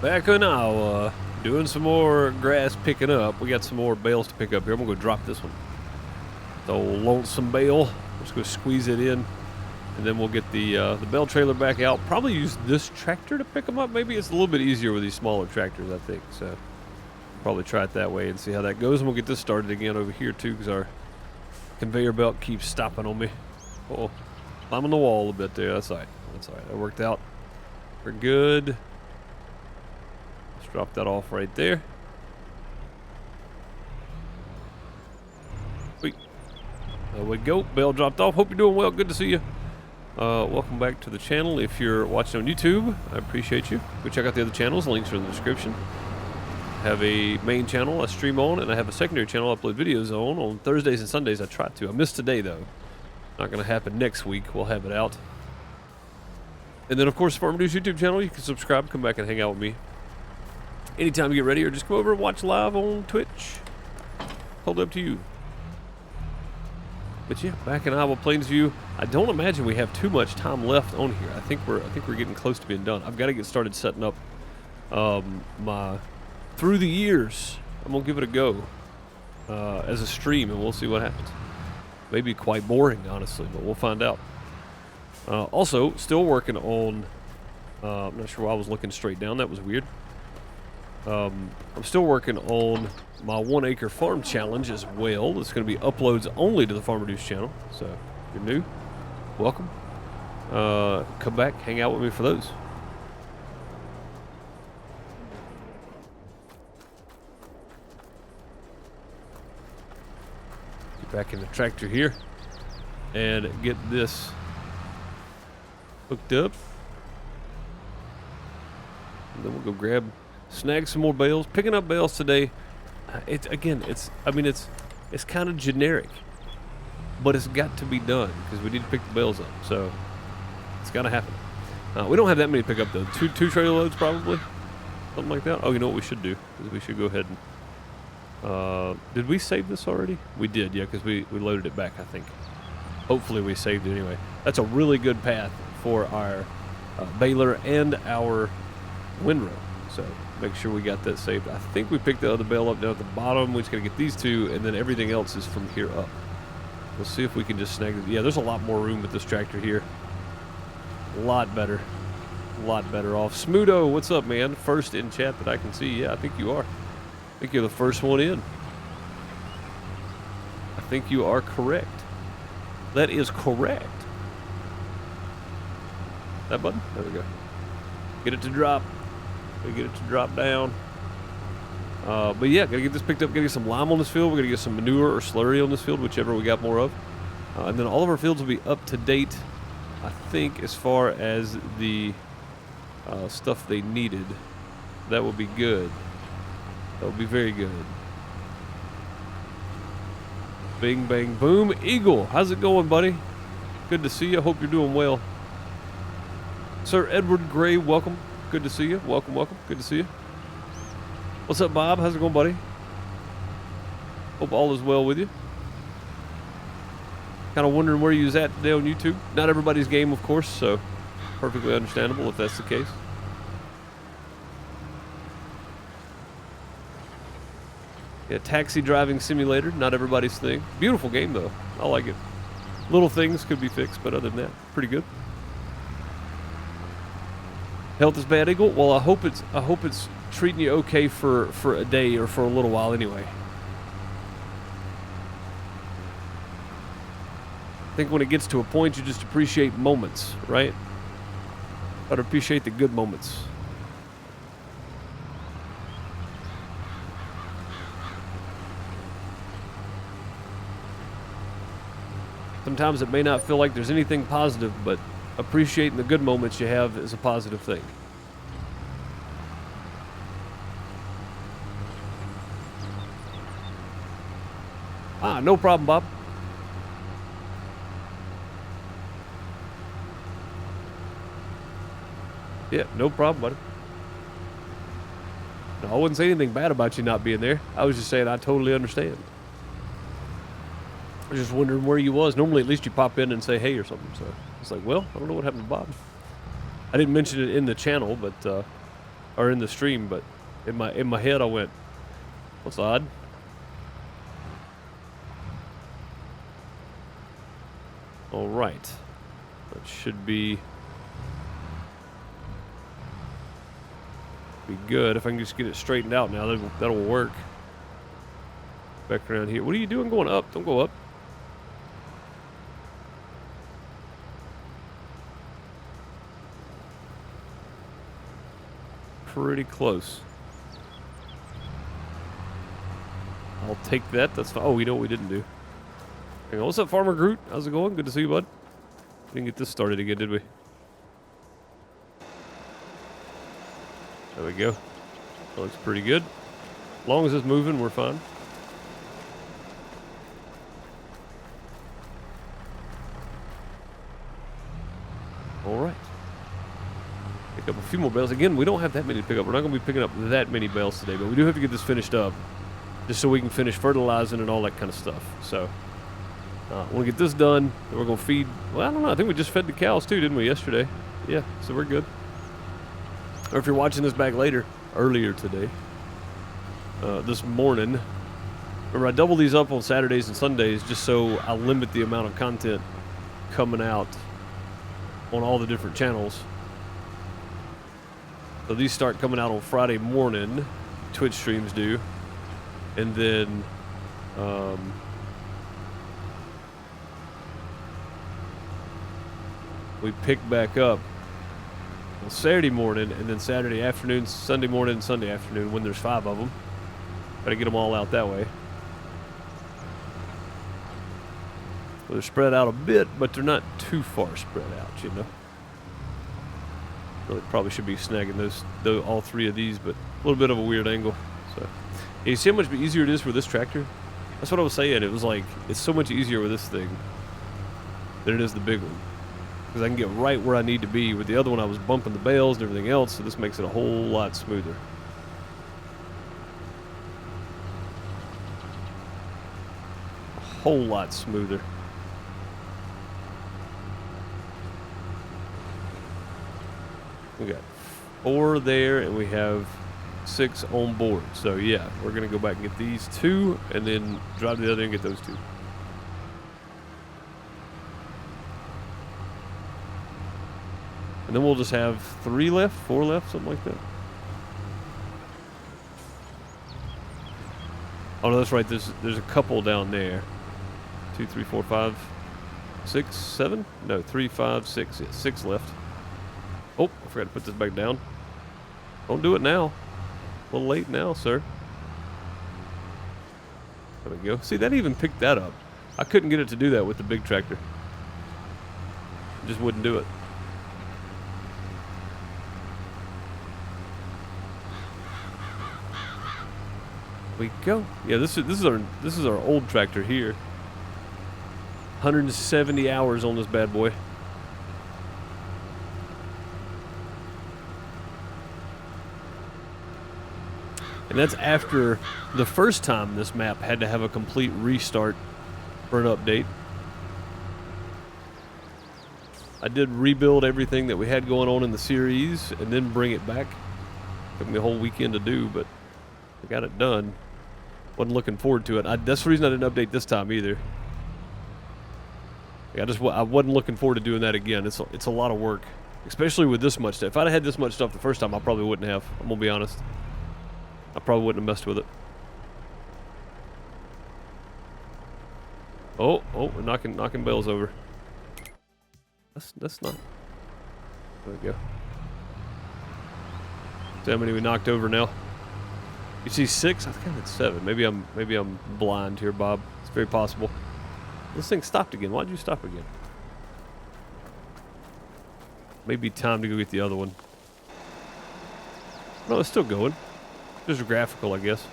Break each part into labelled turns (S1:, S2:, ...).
S1: Back in Iowa, doing some more grass picking up. We got some more bales to pick up here. I'm gonna go drop this one. The old lonesome bale. Just go squeeze it in, and then we'll get the bale trailer back out. Probably use this tractor to pick them up. Maybe it's a little bit easier with these smaller tractors, I think. So probably try it that way and see how that goes. And we'll get this started again over here too, because our conveyor belt keeps stopping on me. Oh, I'm on the wall a bit there. That's all right. That's all right. That worked out. We're good. Drop that off right there. Wait. There we go. Bell dropped off. Hope you're doing well. Good to see you. Welcome back to the channel. If you're watching on YouTube, I appreciate you. Go check out the other channels. Links are in the description. I have a main channel I stream on, and I have a secondary channel I upload videos on Thursdays and Sundays. I try to. I missed today, though. Not going to happen next week. We'll have it out. And then, of course, Farm Deuce YouTube channel. You can subscribe. Come back and hang out with me anytime you get ready, or just come over and watch live on Twitch. Hold up to you. But yeah, back in Iowa Plainsview, I don't imagine we have too much time left on here. I think we're getting close to being done. I've got to get started setting up my through the years. I'm gonna give it a go as a stream, and we'll see what happens. Maybe quite boring, honestly, but we'll find out. Also, still working on. I'm not sure why I was looking straight down. That was weird. I'm still working on my 1 acre farm challenge as well. It's going to be uploads only to the Farmer Deuce channel. So if you're new, welcome. Come back, hang out with me for those. Get back in the tractor here and get this hooked up. And then we'll go snag some more bales. Picking up bales today. It's kind of generic, but it's got to be done because we need to pick the bales up. So it's got to happen. We don't have that many to pick up though. Two trailer loads probably, something like that. Oh, you know what we should do is we should go ahead and. Did we save this already? We did, yeah, because we loaded it back. I think. Hopefully we saved it anyway. That's a really good path for our baler and our windrow. So make sure we got that saved. I think we picked the other bale up down at the bottom. We just got to get these two, and then everything else is from here up. We'll see if we can just snag it. Yeah, there's a lot more room with this tractor here. A lot better. A lot better off. Smudo, what's up, man? First in chat that I can see. Yeah, I think you are. I think you're the first one in. I think you are correct. That is correct. That button? There we go. Get it to drop. Get it to drop down. But yeah, gotta get this picked up. Gotta get some lime on this field. We're gonna get some manure or slurry on this field, whichever we got more of. And then all of our fields will be up to date, I think, as far as the stuff they needed. That would be good. That would be very good. Bing, bang, boom. Eagle, how's it going, buddy? Good to see you. Hope you're doing well. Sir Edward Gray, welcome. Good to see you. Welcome, welcome. Good to see you. What's up, Bob? How's it going, buddy? Hope all is well with you. Kind of wondering where you was at today on YouTube. Not everybody's game, of course, so perfectly understandable if that's the case. Yeah, taxi driving simulator. Not everybody's thing. Beautiful game, though. I like it. Little things could be fixed, but other than that, pretty good. Health is bad, Eagle. Well, I hope it's treating you okay for a day or for a little while anyway. I think when it gets to a point, you just appreciate moments, right? I'd appreciate the good moments. Sometimes it may not feel like there's anything positive, but appreciating the good moments you have is a positive thing. Ah, no problem, Bob. Yeah, no problem, buddy. No, I wouldn't say anything bad about you not being there. I was just saying I totally understand. I was just wondering where you was. Normally, at least you pop in and say hey or something. So it's like, well, I don't know what happened to Bob. I didn't mention it in the channel, but or in the stream, but in my head I went, what's odd? All right, that should be good. If I can just get it straightened out now, that'll work. Back around here. What are you doing going up? Don't go up. Pretty close. I'll take that. That's fine. Oh, you know what we didn't do? Hang on. What's up, Farmer Groot? How's it going? Good to see you, bud. Didn't get this started again, did we? There we go. That looks pretty good. As long as it's moving, we're fine. All right. Pick up a few more bales. Again, we don't have that many to pick up. We're not going to be picking up that many bales today, but we do have to get this finished up just so we can finish fertilizing and all that kind of stuff. So, we'll get this done. Then we're going to feed. Well, I don't know. I think we just fed the cows too, didn't we, yesterday? Yeah, so we're good. Or if you're watching this back earlier today, this morning. Remember, I double these up on Saturdays and Sundays just so I limit the amount of content coming out on all the different channels. So these start coming out on Friday morning. Twitch streams do. And then we pick back up on Saturday morning, and then Saturday afternoon, Sunday morning, and Sunday afternoon when there's 5 of them. Gotta get them all out that way. So they're spread out a bit, but they're not too far spread out, you know. Really probably should be snagging those all 3 of these, but a little bit of a weird angle. So yeah, you see how much easier it is for this tractor? That's what I was saying. It was like, it's so much easier with this thing than it is the big one. Because I can get right where I need to be. With the other one, I was bumping the bales and everything else, so this makes it a whole lot smoother. A whole lot smoother. We got 4 there, and we have 6 on board. So yeah, we're gonna go back and get these 2, and then drive to the other and get those 2. And then we'll just have 3 left, 4 left, something like that. Oh no, that's right. There's a couple down there. 2, 3, 4, 5, 6, 7. No, 3, 5, 6. Yeah, 6 left. Oh, I forgot to put this back down. Don't do it now. A little late now, sir. There we go. See, that even picked that up. I couldn't get it to do that with the big tractor. It just wouldn't do it. We go. Yeah, this is our old tractor here. 170 hours on this bad boy. And that's after the first time this map had to have a complete restart for an update. I did rebuild everything that we had going on in the series and then bring it back. Took me a whole weekend to do, but I got it done. Wasn't looking forward to it. That's the reason I didn't update this time either. I wasn't looking forward to doing that again. It's a lot of work, especially with this much stuff. If I'd had this much stuff the first time, I probably wouldn't have. I'm gonna be honest. I probably wouldn't have messed with it. Oh, we're knocking Bales over. That's not. There we go. See how many we knocked over now? You see 6? I think I had 7. Maybe I'm blind here, Bob. It's very possible. This thing stopped again. Why'd you stop again? Maybe time to go get the other one. No, it's still going. Just graphical, I guess.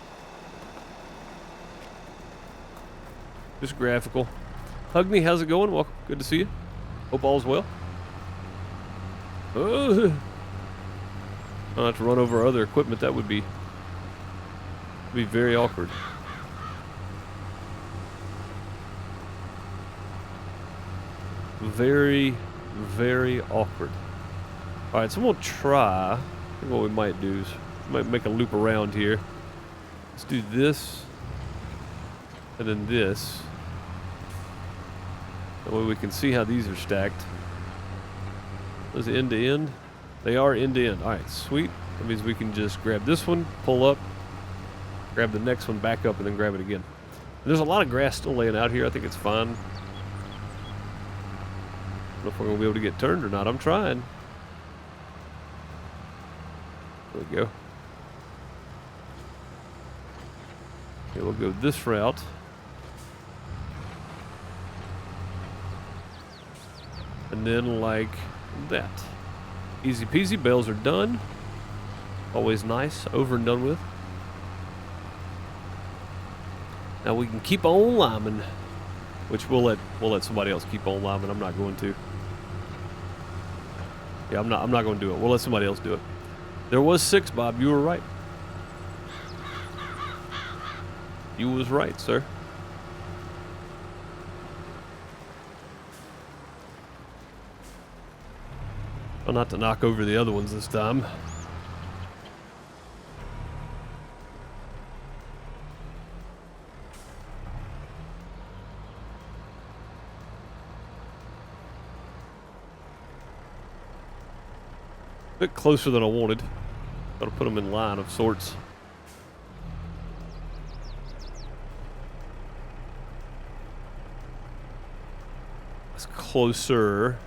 S1: Just graphical. Hugney, how's it going? Welcome. Good to see you. Hope all's well. I'll have to run over other equipment. That would be very awkward. Very, very awkward. All right, so we'll try. think what we might do is might make a loop around here. Let's do this, and then this. That way we can see how these are stacked. Those end to end? They are end to end. All right, sweet. That means we can just grab this one, pull up, grab the next one, back up, and then grab it again. And there's a lot of grass still laying out here. I think it's fine. I don't know if we're going to be able to get turned or not. I'm trying. There we go. Okay, we'll go this route. And then like that. Easy peasy. Bales are done. Always nice. Over and done with. Now we can keep on liming, which we'll let somebody else keep on liming. I'm not going to. Yeah, I'm not going to do it. We'll let somebody else do it. There was 6, Bob. You were right. You was right, sir. Well, not to knock over the other ones this time. A bit closer than I wanted. Got to put them in line of sorts. That's closer.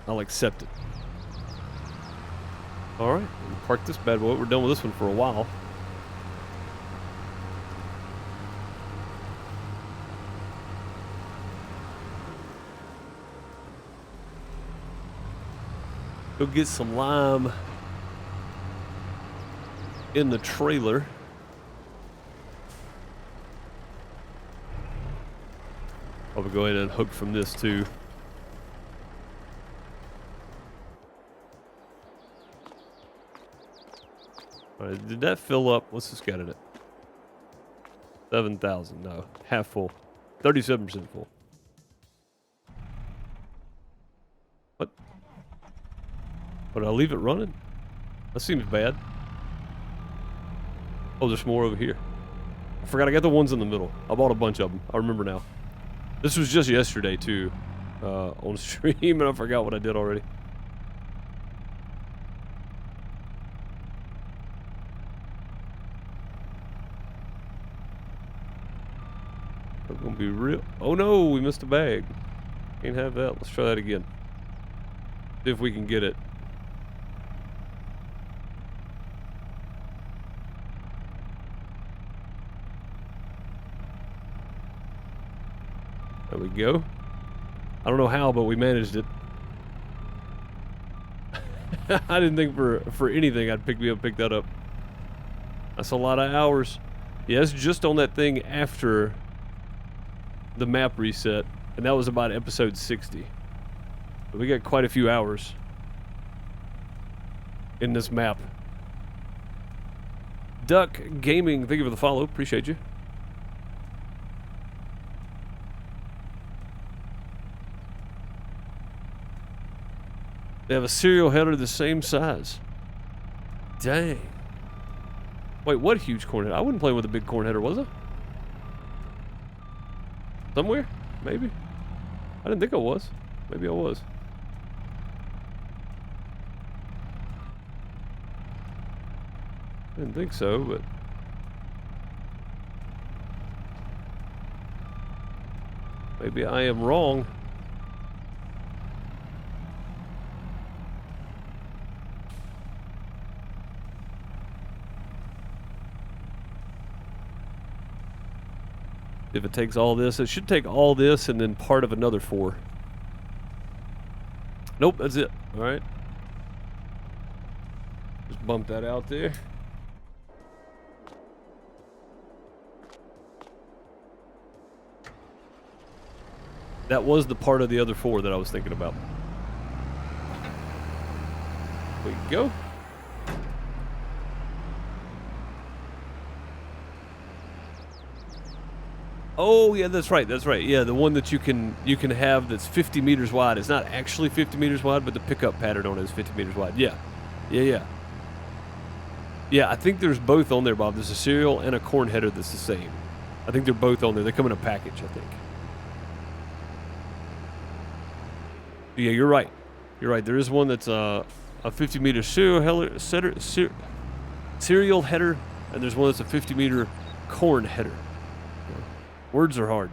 S1: I'll accept it. Alright, we'll park this bad boy. We're done with this one for a while. Go get some lime in the trailer. Probably go ahead and hook from this too. Alright, did that fill up? What's this got in it? 7,000. No, half full. 37% full. What? But I'll leave it running? That seems bad. Oh, there's more over here. I forgot I got the ones in the middle. I bought a bunch of them. I remember now. This was just yesterday too, on stream, and I forgot what I did already. It's gonna be real. Oh no, we missed a bag. Can't have that. Let's try that again. See if we can get it. There we go. I don't know how, but we managed it. I didn't think for anything I'd pick that up. That's a lot of hours. Yeah, it's just on that thing after the map reset, and that was about episode 60. But we got quite a few hours in this map. Duck Gaming, thank you for the follow. Appreciate you. They have a serial header the same size. Dang. Wait, what huge corn header? I wasn't playing with a big corn header, was I? Somewhere? Maybe. I didn't think I was. Maybe I was. I didn't think so, but... maybe I am wrong. If it takes all this, it should take all this and then part of another 4. Nope, that's it. All right. Just bump that out there. That was the part of the other 4 that I was thinking about. There we go. Oh yeah, that's right. That's right. Yeah, the one that you can have that's 50 meters wide. It's not actually 50 meters wide, but the pickup pattern on it is 50 meters wide. Yeah, yeah. Yeah, I think there's both on there, Bob. There's a cereal and a corn header that's the same. I think they're both on there. They come in a package, I think. Yeah, you're right. You're right. There is one that's a 50-meter cereal header, and there's one that's a 50-meter corn header. Words are hard.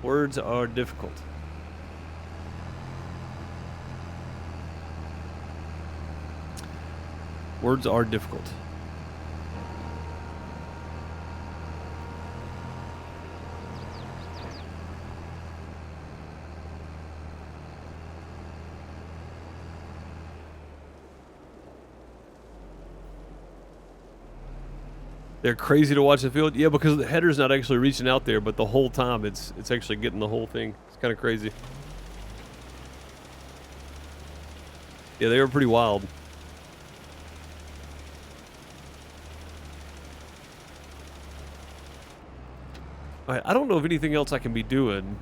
S1: Words are difficult. Words are difficult. They're crazy to watch the field. Yeah, because the header's not actually reaching out there, but the whole time it's actually getting the whole thing. It's kind of crazy. Yeah, they were pretty wild. All right, I don't know of anything else I can be doing.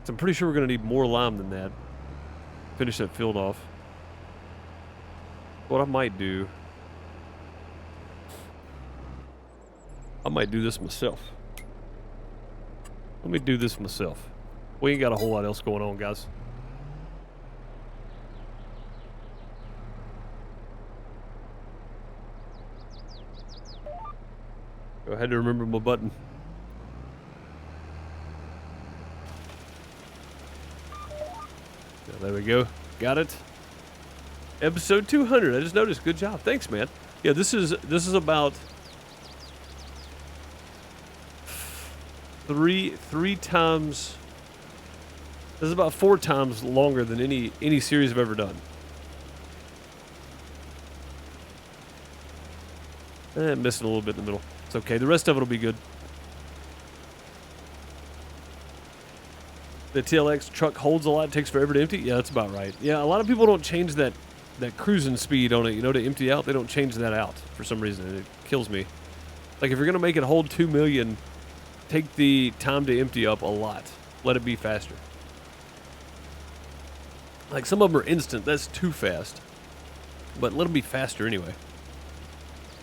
S1: So I'm pretty sure we're going to need more lime than that. Finish that field off. What I might do... I might do this myself. Let me do this myself. We ain't got a whole lot else going on, guys. I had to remember my button. Yeah, there we go. Got it. Episode 200. I just noticed. Good job. Thanks, man. Yeah, this is about three times. This is about 4 times longer than any series I've ever done. Missing a little bit in the middle. It's okay. The rest of it will be good. The TLX truck holds a lot. It takes forever to empty. Yeah, that's about right. Yeah, a lot of people don't change that cruising speed on it, you know, to empty out. They don't change that out for some reason. And it kills me. Like, if you're going to make it hold 2 million, take the time to empty up a lot. Let it be faster. Like, some of them are instant. That's too fast. But let them be faster anyway.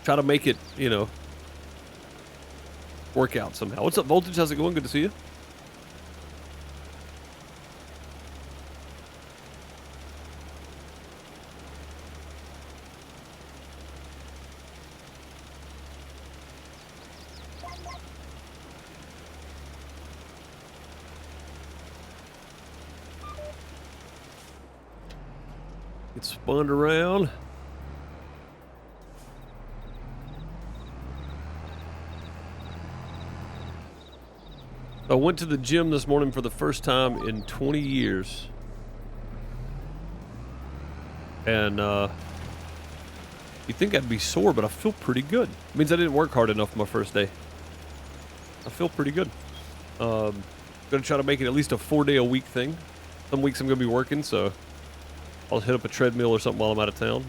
S1: Try to make it, you know, work out somehow. What's up, Voltage? How's it going? Good to see you. Get spun around. I went to the gym this morning for the first time in 20 years. And, you'd think I'd be sore, but I feel pretty good. It means I didn't work hard enough my first day. I feel pretty good. Gonna try to make it at least a 4-day-a-week thing. Some weeks I'm gonna be working, so I'll hit up a treadmill or something while I'm out of town.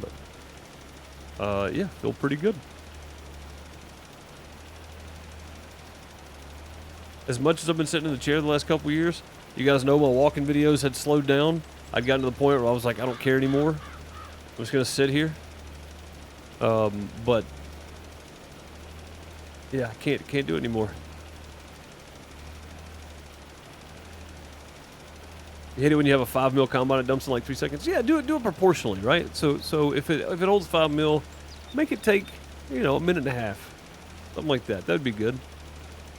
S1: But, yeah, feel pretty good. As much as I've been sitting in the chair the last couple years, you guys know my walking videos had slowed down. I'd gotten to the point where I was like, I don't care anymore. I'm just gonna sit here. But yeah, I can't do it anymore. You hate it when you have a 5 mil combine that dumps in like 3 seconds. Yeah, do it proportionally, right? So if it holds 5 mil, make it take, you know, a minute and a half, something like that. That'd be good.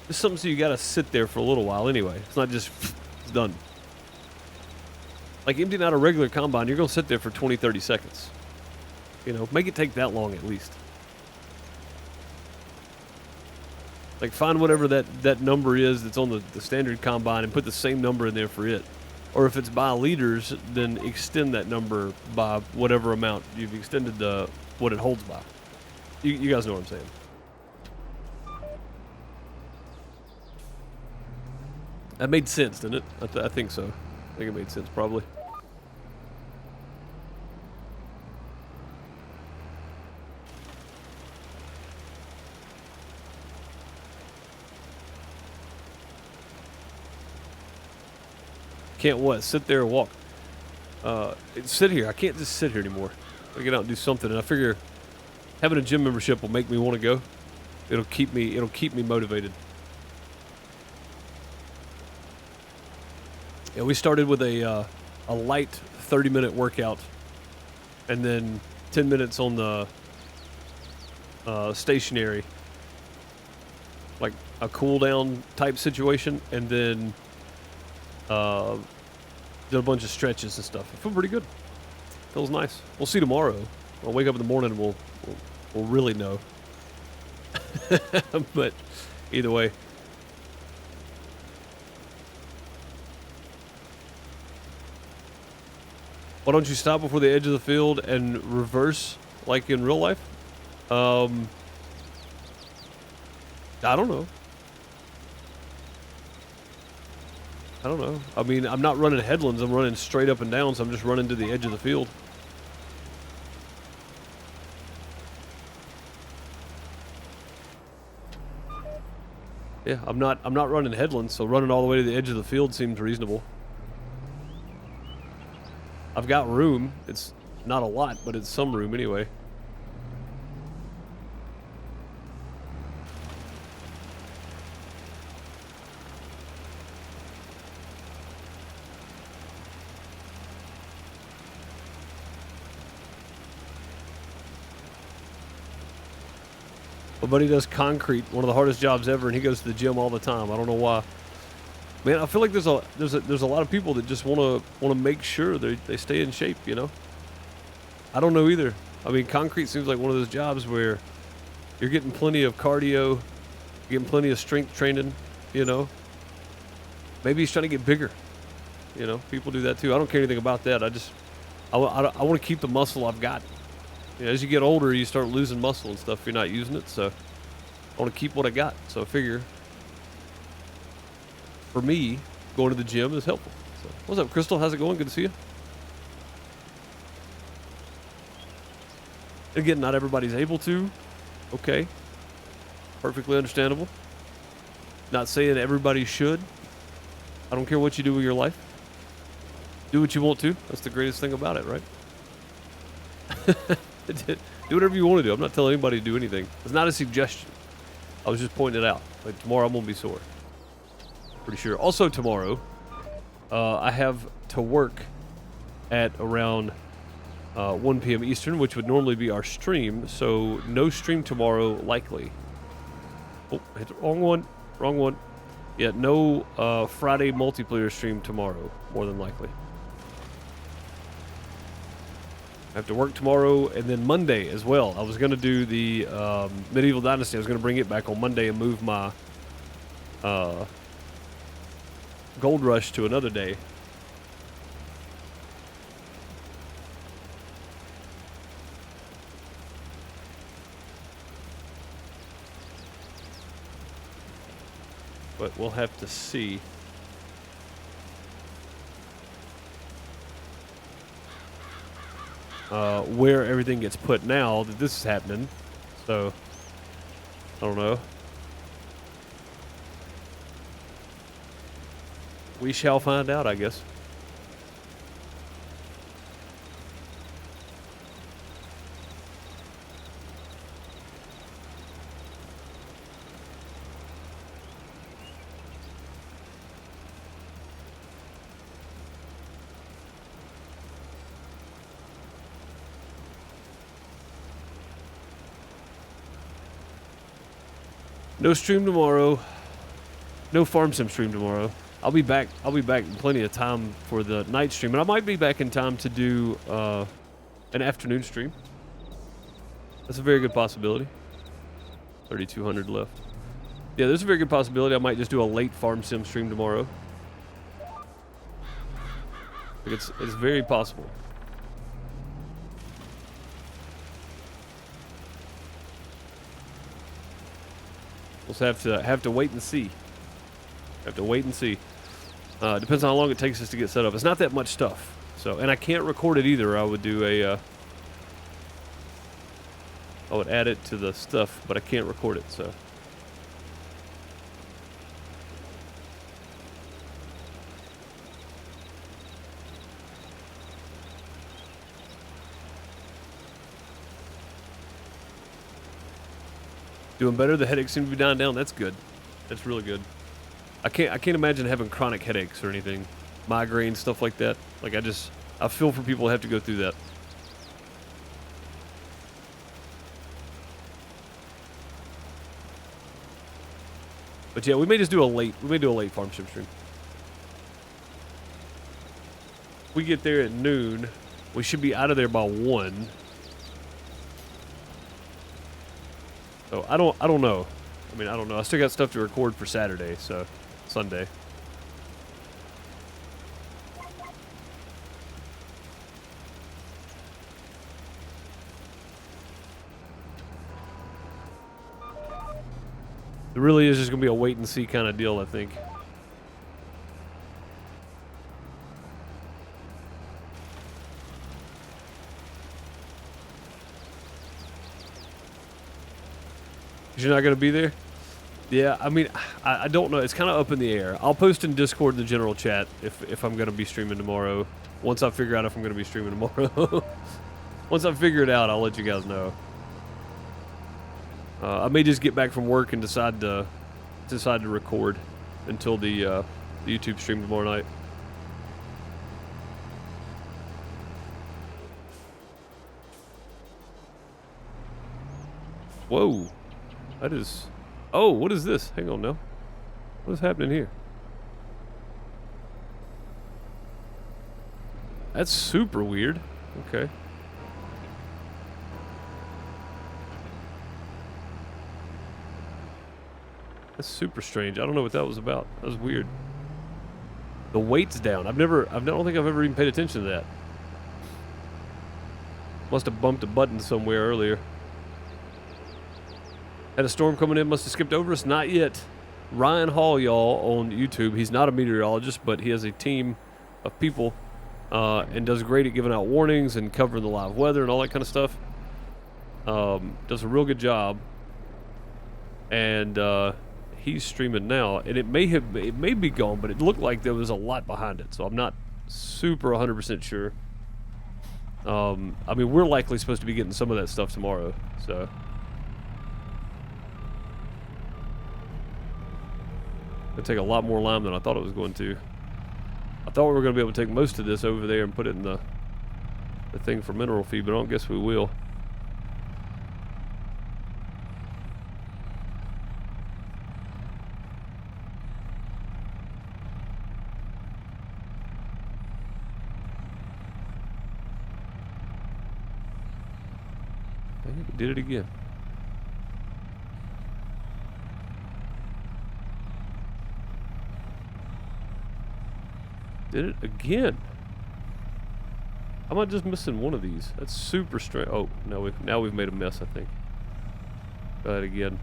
S1: It's something so you gotta sit there for a little while anyway. It's not just it's done. Like emptying out a regular combine, you're gonna sit there for 20, 30 seconds. You know, make it take that long at least. Like find whatever that number is that's on the standard combine and put the same number in there for it. Or if it's by liters, then extend that number by whatever amount you've extended what it holds by. You guys know what I'm saying. That made sense, didn't it? I think so. I think it made sense, probably. Can't what? Sit there and walk. Sit here. I can't just sit here anymore. I get out and do something. And I figure having a gym membership will make me want to go. It'll keep me motivated. Yeah, we started with a light 30-minute workout, and then 10 minutes on the stationary, like a cool down type situation, and then did a bunch of stretches and stuff. I feel pretty good. Feels nice. We'll see tomorrow. I'll wake up in the morning and we'll really know. But either way. Why don't you stop before the edge of the field and reverse like in real life? I don't know. I mean, I'm not running headlands. I'm running straight up and down, so I'm just running to the edge of the field. Yeah, I'm not running headlands, so running all the way to the edge of the field seems reasonable. I've got room. It's not a lot, but it's some room anyway. My buddy does concrete, one of the hardest jobs ever, and he goes to the gym all the time. I don't know why. Man, I feel like there's a lot of people that just want to make sure they stay in shape, you know? I don't know either. I mean, concrete seems like one of those jobs where you're getting plenty of cardio, you're getting plenty of strength training, you know? Maybe he's trying to get bigger, you know? People do that too. I don't care anything about that. I want to keep the muscle I've got. You know, as you get older, you start losing muscle and stuff if you're not using it, so I want to keep what I got. So I figure, for me, going to the gym is helpful. So, what's up, Crystal? How's it going? Good to see you. Again, not everybody's able to. Okay. Perfectly understandable. Not saying everybody should. I don't care what you do with your life. Do what you want to. That's the greatest thing about it, right? Do whatever you want to do. I'm not telling anybody to do anything. It's not a suggestion. I was just pointing it out. Like, tomorrow I'm going to be sore. Pretty sure. Also tomorrow, I have to work at around 1 p.m. Eastern, which would normally be our stream. So no stream tomorrow, likely. Oh, I hit the wrong one. Wrong one. Yeah, no Friday multiplayer stream tomorrow, more than likely. I have to work tomorrow and then Monday as well. I was going to do the Medieval Dynasty. I was going to bring it back on Monday and move my Gold Rush to another day. But we'll have to see. Where everything gets put now that this is happening. So, I don't know. We shall find out, I guess. No stream tomorrow. No farm sim stream tomorrow. I'll be back in plenty of time for the night stream, and I might be back in time to do an afternoon stream. That's a very good possibility. 3,200 left. Yeah, there's a very good possibility I might just do a late farm sim stream tomorrow. It's very possible. We'll have to wait and see. Have to wait and see. Depends on how long it takes us to get set up. It's not that much stuff. So, and I can't record it either. I would do a I would add it to the stuff, but I can't record it, so. Doing better. The headaches seem to be dying down. That's good. That's really good. I can't imagine having chronic headaches or anything, migraines, stuff like that. Like I feel for people who have to go through that. But yeah, we may do a late farm sim stream. We get there at noon. We should be out of there by 1. So I don't know. I mean, I don't know. I still got stuff to record for Saturday, so Sunday. It really is just gonna be a wait and see kind of deal, I think. You're not gonna be there? Yeah, I mean, I don't know. It's kind of up in the air. I'll post in Discord in the general chat if I'm gonna be streaming tomorrow. Once I figure out if I'm gonna be streaming tomorrow. Once I figure it out, I'll let you guys know. I may just get back from work and decide to record until the YouTube stream tomorrow night. Whoa, that is. Oh, what is this? Hang on now. What is happening here? That's super weird. Okay. That's super strange. I don't know what that was about. That was weird. The weight's down. I don't think I've ever even paid attention to that. Must have bumped a button somewhere earlier. Had a storm coming in, must have skipped over us. Not yet. Ryan Hall, y'all, on YouTube. He's not a meteorologist, but he has a team of people and does great at giving out warnings and covering the live weather and all that kind of stuff. Does a real good job. And he's streaming now, and it may be gone, but it looked like there was a lot behind it, so I'm not super 100% sure. I mean, we're likely supposed to be getting some of that stuff tomorrow, so. It'll take a lot more lime than I thought it was going to. I thought we were going to be able to take most of this over there and put it in the thing for mineral feed, but I don't guess we will. I think we did it again. Did it again. Am I just missing one of these? That's super strange. Oh, no, now we've made a mess, I think. Try that again.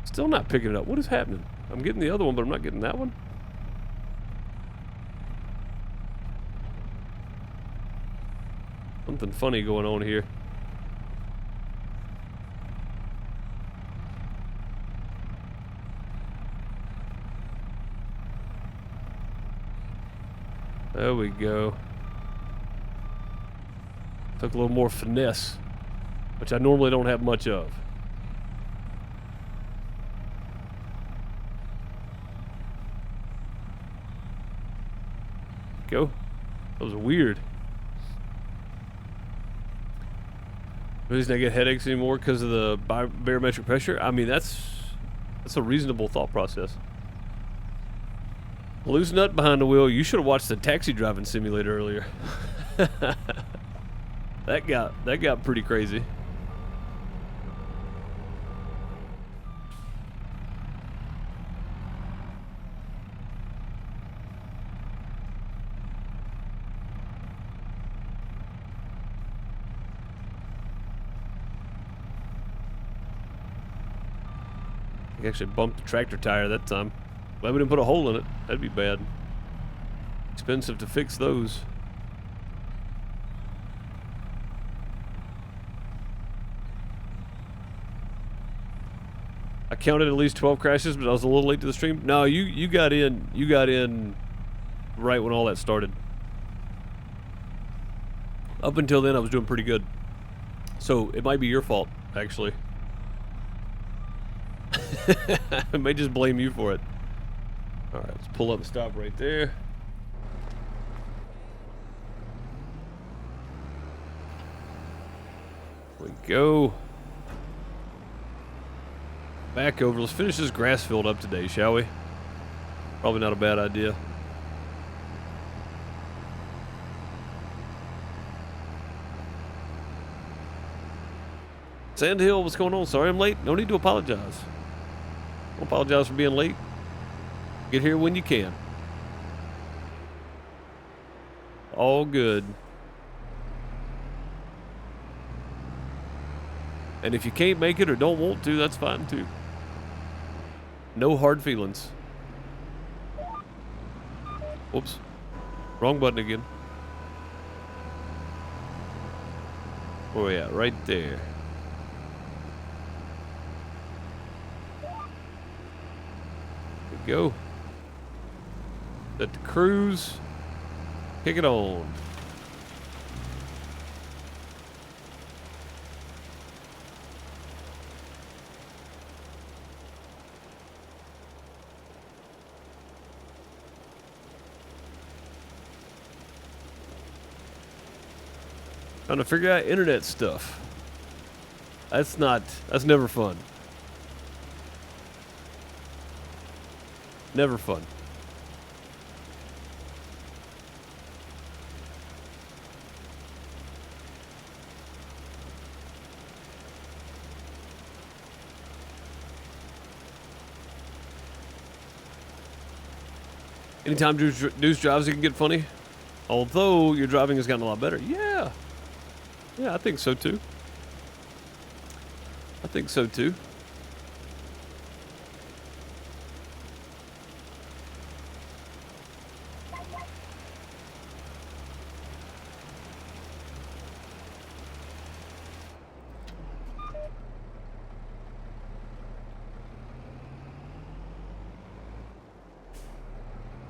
S1: Still not picking it up. What is happening? I'm getting the other one, but I'm not getting that one. Something funny going on here. There we go. Took a little more finesse, which I normally don't have much of. Go. That was weird. The reason I get headaches anymore because of the barometric pressure. I mean, that's a reasonable thought process. Loose nut behind the wheel. You should have watched the taxi driving simulator earlier. That got pretty crazy. I actually bumped the tractor tire that time. Glad we didn't put a hole in it. That'd be bad. Expensive to fix those. I counted at least 12 crashes, but I was a little late to the stream. No, you got in right when all that started. Up until then, I was doing pretty good. So it might be your fault, actually. I may just blame you for it. All right, let's pull up and stop right there. There we go. Back over. Let's finish this grass field up today, shall we? Probably not a bad idea. Sandhill, what's going on? Sorry I'm late. No need to apologize. Don't apologize for being late. Get here when you can. All good. And if you can't make it or don't want to, that's fine too. No hard feelings. Whoops. Wrong button again. Where we at? Right there. There we go. Set the cruise. Kick it on. Trying to figure out internet stuff. That's never fun. Never fun. Anytime Deuce drives, it can get funny. Although your driving has gotten a lot better. Yeah. Yeah, I think so too. I think so too.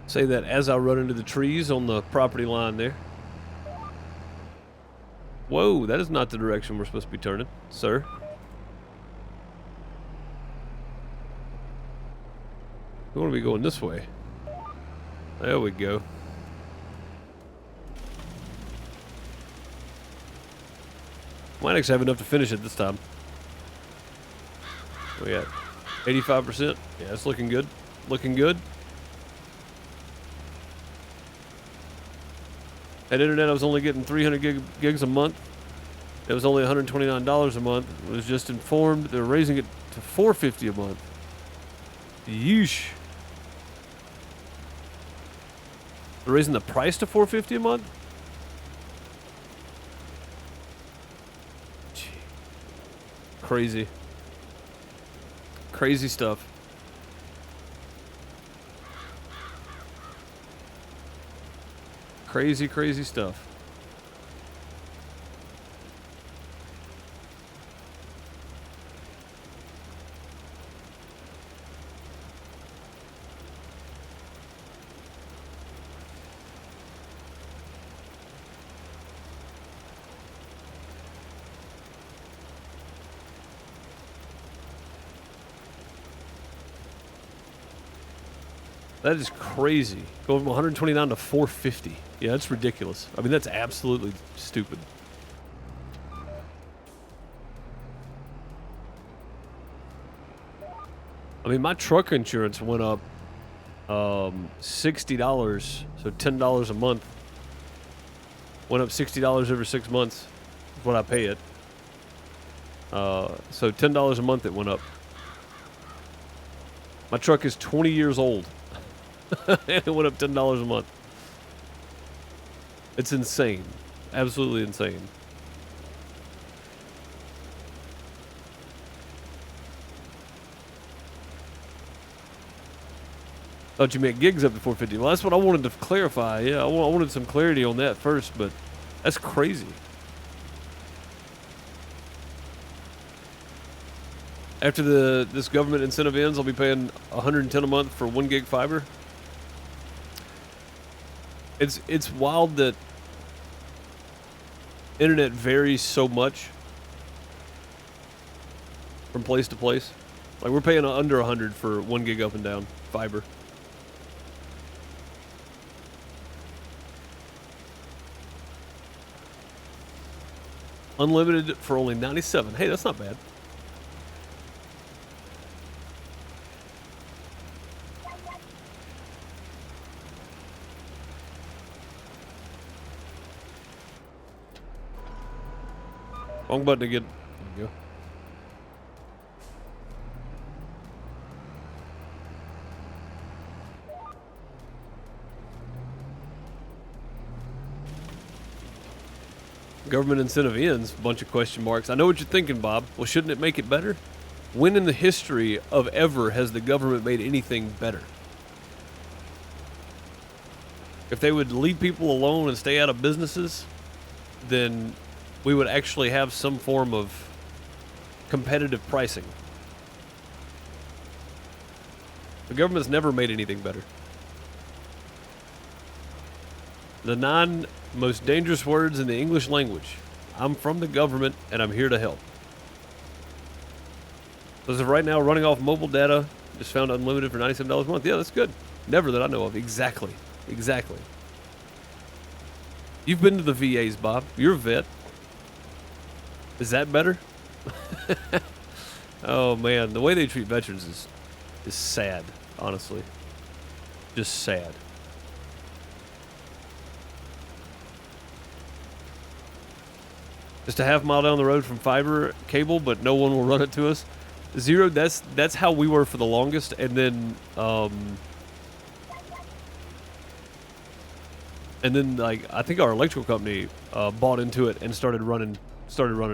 S1: Say that as I run into the trees on the property line there. Whoa, that is not the direction we're supposed to be turning, sir. We want to be going this way. There we go. Might actually have enough to finish it this time. We at 85%. Yeah, it's looking good. Looking good. At internet, I was only getting 300 gigs a month. It was only $129 a month. I was just informed they're raising it to $450 a month. Yeesh. They're raising the price to $450 a month? Gee. Crazy. Crazy stuff. Crazy, crazy stuff. That is crazy. Going from 129 to 450. Yeah, that's ridiculous. I mean, that's absolutely stupid. I mean, my truck insurance went up $60, so $10 a month. Went up $60 over 6 months is what I pay it. So $10 a month it went up. My truck is 20 years old. And it went up $10 a month. It's insane. Absolutely insane. Thought you meant gigs up to 450. Well, that's what I wanted to clarify. Yeah, I wanted some clarity on that first, but that's crazy. After this government incentive ends, I'll be paying $110 a month for 1 gig fiber. It's wild that internet varies so much from place to place. Like we're paying under 100 for 1 gig up and down fiber. Unlimited for only 97. Hey, that's not bad. Wrong button again. There you go. Government incentive ends, bunch of question marks. I know what you're thinking, Bob. Well, shouldn't it make it better? When in the history of ever has the government made anything better? If they would leave people alone and stay out of businesses, then we would actually have some form of competitive pricing. The government's never made anything better. The 9 most dangerous words in the English language. I'm from the government and I'm here to help. As of right now, running off mobile data, just found unlimited for $97 a month. Yeah, that's good. Never that I know of. Exactly. Exactly. You've been to the VAs, Bob. You're a vet. Is that better? Oh man, the way they treat veterans is sad, honestly. Just sad. Just a half mile down the road from fiber cable, but no one will run it to us. Zero, that's how we were for the longest, and then like I think our electrical company bought into it and started running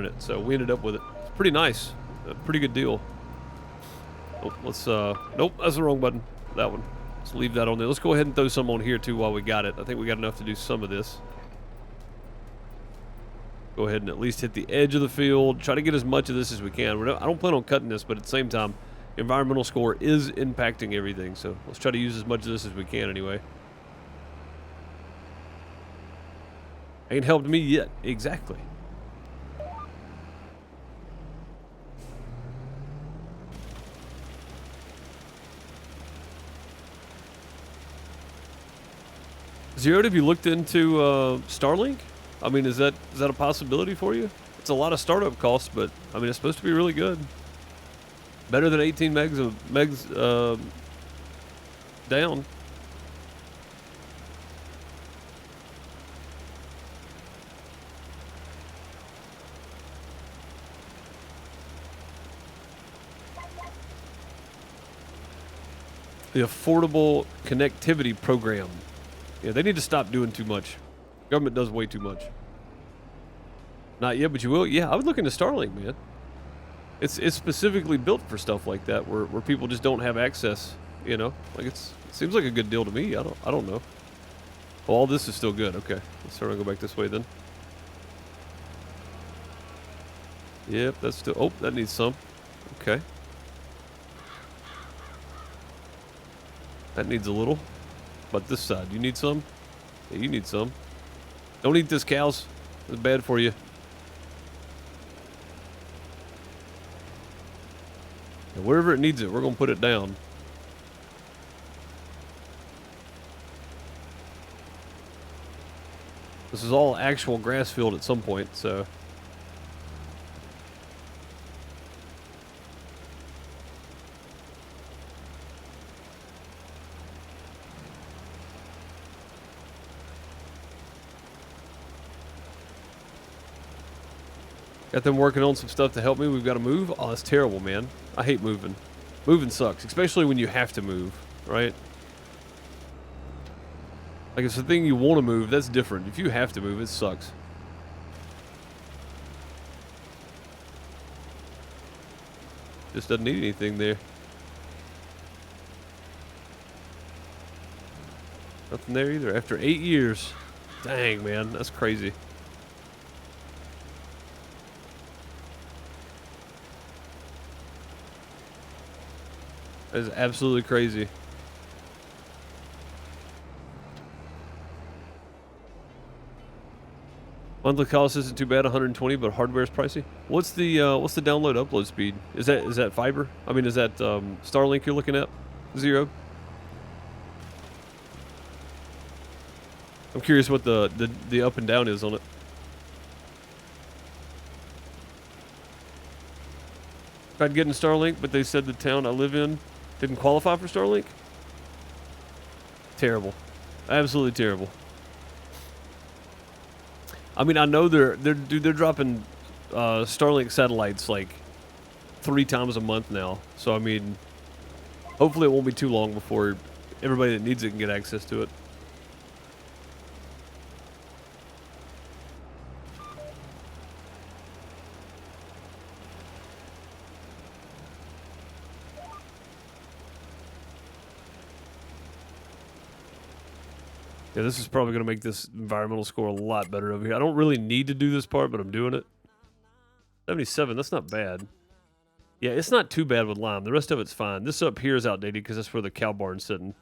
S1: it. So we ended up with it. It's pretty nice, a pretty good deal. Oh, let's nope, that's the wrong button. That one. Let's leave that on there. Let's go ahead and throw some on here too while we got it. I think we got enough to do some of this. Go ahead and at least hit the edge of the field. Try to get as much of this as we can. I don't plan on cutting this, but at the same time, environmental score is impacting everything. So let's try to use as much of this as we can anyway. Ain't helped me yet. Exactly. Zero, have you looked into Starlink? I mean, is that a possibility for you? It's a lot of startup costs, but I mean, it's supposed to be really good. Better than 18 megs down. The Affordable Connectivity Program. Yeah, they need to stop doing too much. Government does way too much. Not yet, but you will. Yeah, I would look into Starlink, man. It's specifically built for stuff like that, where people just don't have access. You know, like it seems like a good deal to me. I don't know. Oh, all this is still good. Okay, let's start to go back this way then. Yep, that's still. Oh, that needs some. Okay. That needs a little. But this side, you need some? Yeah, you need some. Don't eat this, cows. It's bad for you. And wherever it needs it, we're going to put it down. This is all actual grass field at some point, so... Got them working on some stuff to help me. We've got to move. Oh, that's terrible, man. I hate moving. Moving sucks, especially when you have to move, right? Like, it's the thing you want to move, that's different. If you have to move, it sucks. Just doesn't need anything there. Nothing there either. After 8 years. Dang, man. That's crazy. That is absolutely crazy. Monthly cost isn't too bad, 120, but hardware is pricey. What's the download upload speed? Is that fiber? I mean, is that Starlink you're looking at? Zero. I'm curious what the up and down is on it. Tried getting Starlink, but they said the town I live in didn't qualify for Starlink. Terrible, absolutely terrible. I mean, I know they're dropping Starlink satellites like 3 times a month now. So I mean, hopefully it won't be too long before everybody that needs it can get access to it. Yeah, this is probably going to make this environmental score a lot better over here. I don't really need to do this part, but I'm doing it. 77, that's not bad. Yeah, it's not too bad with lime. The rest of it's fine. This up here is outdated because that's where the cow barn's sitting.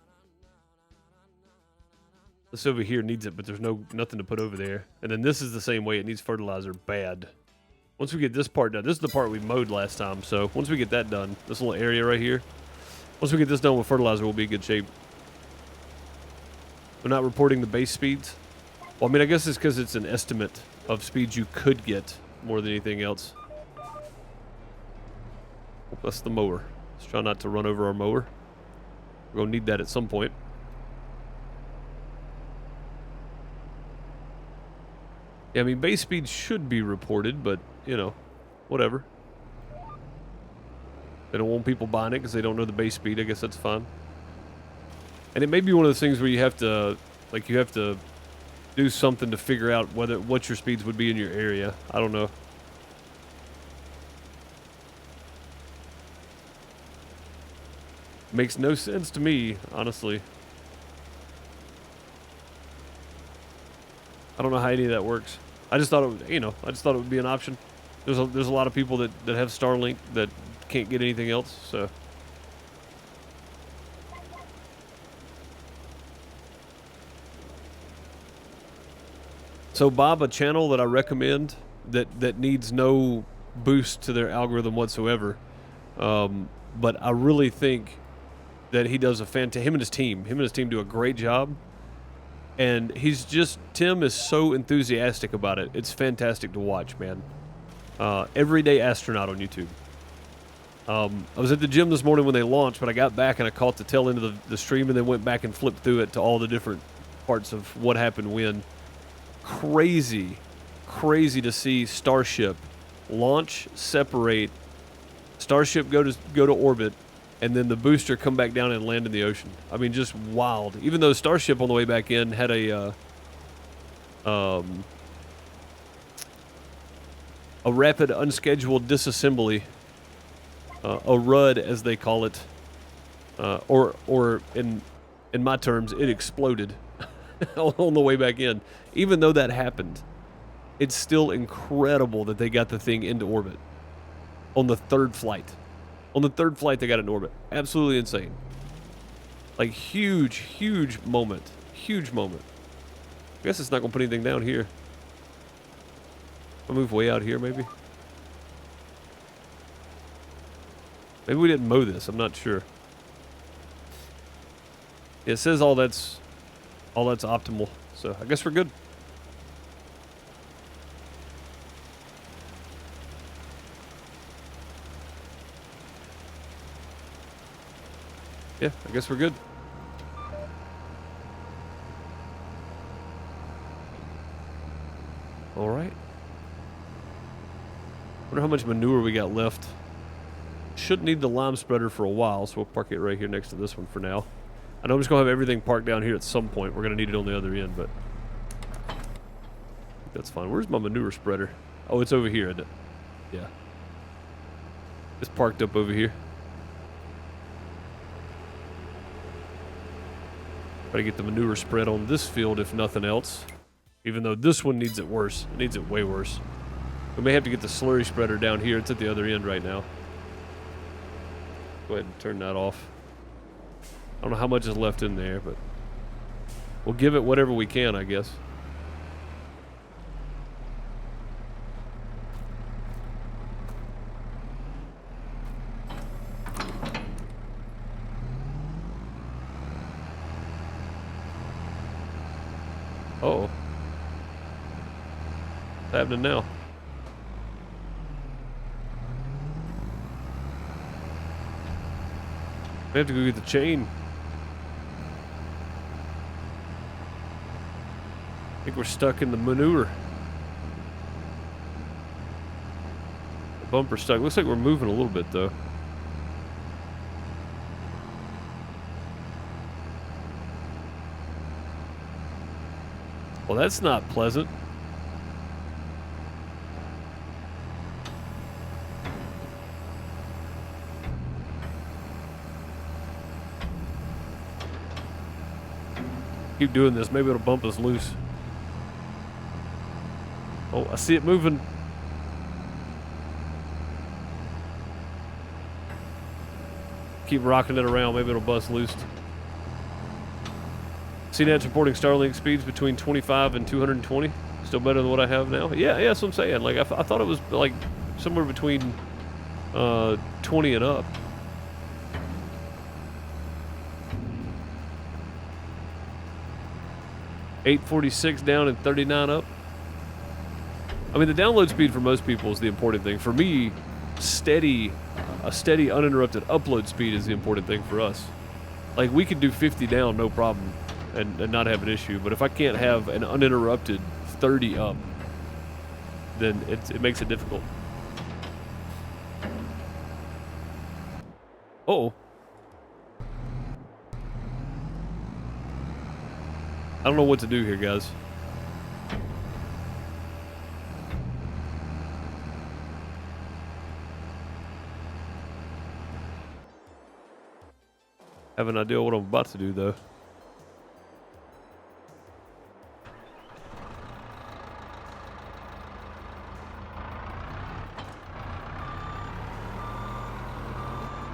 S1: This over here needs it, but there's nothing to put over there. And then this is the same way. It needs fertilizer bad. Once we get this part done, this is the part we mowed last time. So once we get that done, this little area right here, once we get this done with fertilizer, we'll be in good shape. We're not reporting the base speeds. Well, I mean, I guess it's because it's an estimate of speeds you could get more than anything else. That's the mower. Let's try not to run over our mower. We're going to need that at some point. Yeah, I mean, base speeds should be reported, but, you know, whatever. They don't want people buying it because they don't know the base speed. I guess that's fine. And it may be one of those things where you have to do something to figure out what your speeds would be in your area. I don't know. Makes no sense to me, honestly. I don't know how any of that works. I just thought it would be an option. There's a lot of people that have Starlink that can't get anything else, so. So Bob, a channel that I recommend that needs no boost to their algorithm whatsoever, but I really think that he does him and his team do a great job, and Tim is so enthusiastic about it. It's fantastic to watch, man. Everyday Astronaut on YouTube. I was at the gym this morning when they launched, but I got back and I caught the tail end of the stream and then went back and flipped through it to all the different parts of what happened when. Crazy to see Starship launch, separate, Starship go to orbit, and then the booster come back down and land in the ocean. I mean, just wild. Even though Starship on the way back in had a rapid unscheduled disassembly, a RUD as they call it, or in my terms, it exploded on the way back in. Even though that happened, it's still incredible that they got the thing into orbit on the 3rd flight. On the 3rd flight, they got it in orbit. Absolutely insane. Like, huge moment. Huge moment. I guess it's not going to put anything down here. I'll move way out here, maybe. Maybe we didn't mow this. I'm not sure. It says all that's optimal. So I guess we're good. Yeah, I guess we're good. All right. Wonder how much manure we got left. Shouldn't need the lime spreader for a while, so we'll park it right here next to this one for now. I know I'm just going to have everything parked down here at some point. We're going to need it on the other end, but that's fine. Where's my manure spreader? Oh, it's over here, isn't it? Yeah. It's parked up over here. Try to get the manure spread on this field, if nothing else. Even though this one needs it worse. It needs it way worse. We may have to get the slurry spreader down here. It's at the other end right now. Go ahead and turn that off. I don't know how much is left in there, but we'll give it whatever we can, I guess. Uh-oh. What's happening now? We have to go get the chain. I think we're stuck in the manure. The bumper's stuck. Looks like we're moving a little bit though. Well, that's not pleasant. Keep doing this. Maybe it'll bump us loose. Oh, I see it moving. Keep rocking it around. Maybe it'll bust loose. CNET's reporting Starlink speeds between 25 and 220. Still better than what I have now. Yeah, that's what I'm saying. Like I thought it was like somewhere between 20 and up. $846 down and 39 up. I mean, the download speed for most people is the important thing. For me, a steady, uninterrupted upload speed is the important thing for us. Like, we could do 50 down, no problem, and not have an issue. But if I can't have an uninterrupted 30 up, then it makes it difficult. Uh-oh. I don't know what to do here, guys. Have an idea what I'm about to do, though.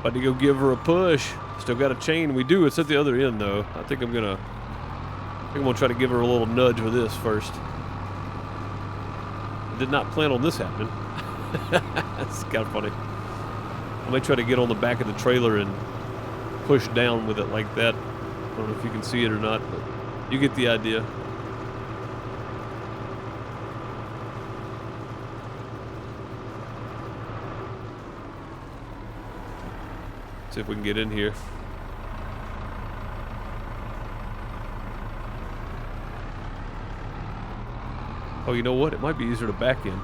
S1: About to go give her a push. Still got a chain. We do. It's at the other end, though. I think I'm gonna try to give her a little nudge with this first. I did not plan on this happening. That's kind of funny. I may try to get on the back of the trailer and push down with it like that. I don't know if you can see it or not, but you get the idea. See if we can get in here. Oh, you know what? It might be easier to back in.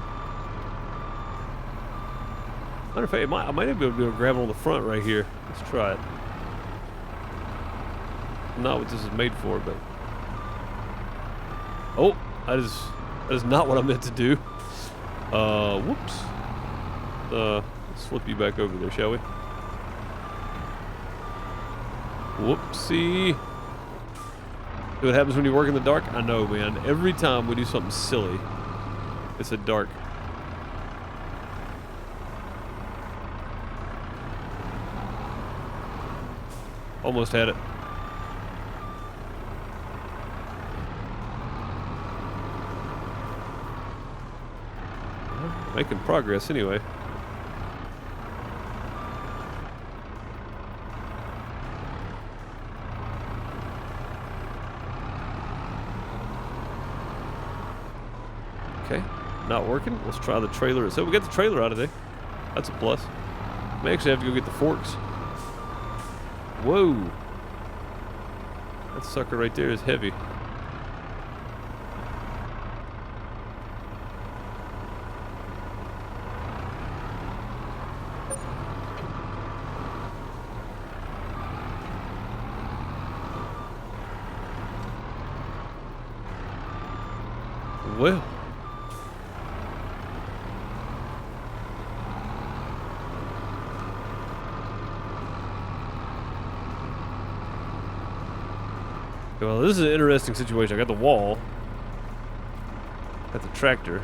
S1: Matter of fact, I might be able to grab it on the front right here. Let's try it. Not what this is made for, but oh, that is not what I meant to do. Whoops. Let's flip you back over there, shall we? Whoopsie. See what happens when you work in the dark? I know, man. Every time we do something silly, it's a dark. Almost had it. Making progress anyway. Okay, not working. Let's try the trailer. So we got the trailer out of there. That's a plus. May actually have to go get the forks. Whoa. That sucker right there is heavy. Well. Well, this is an interesting situation. I got the wall. Got the tractor.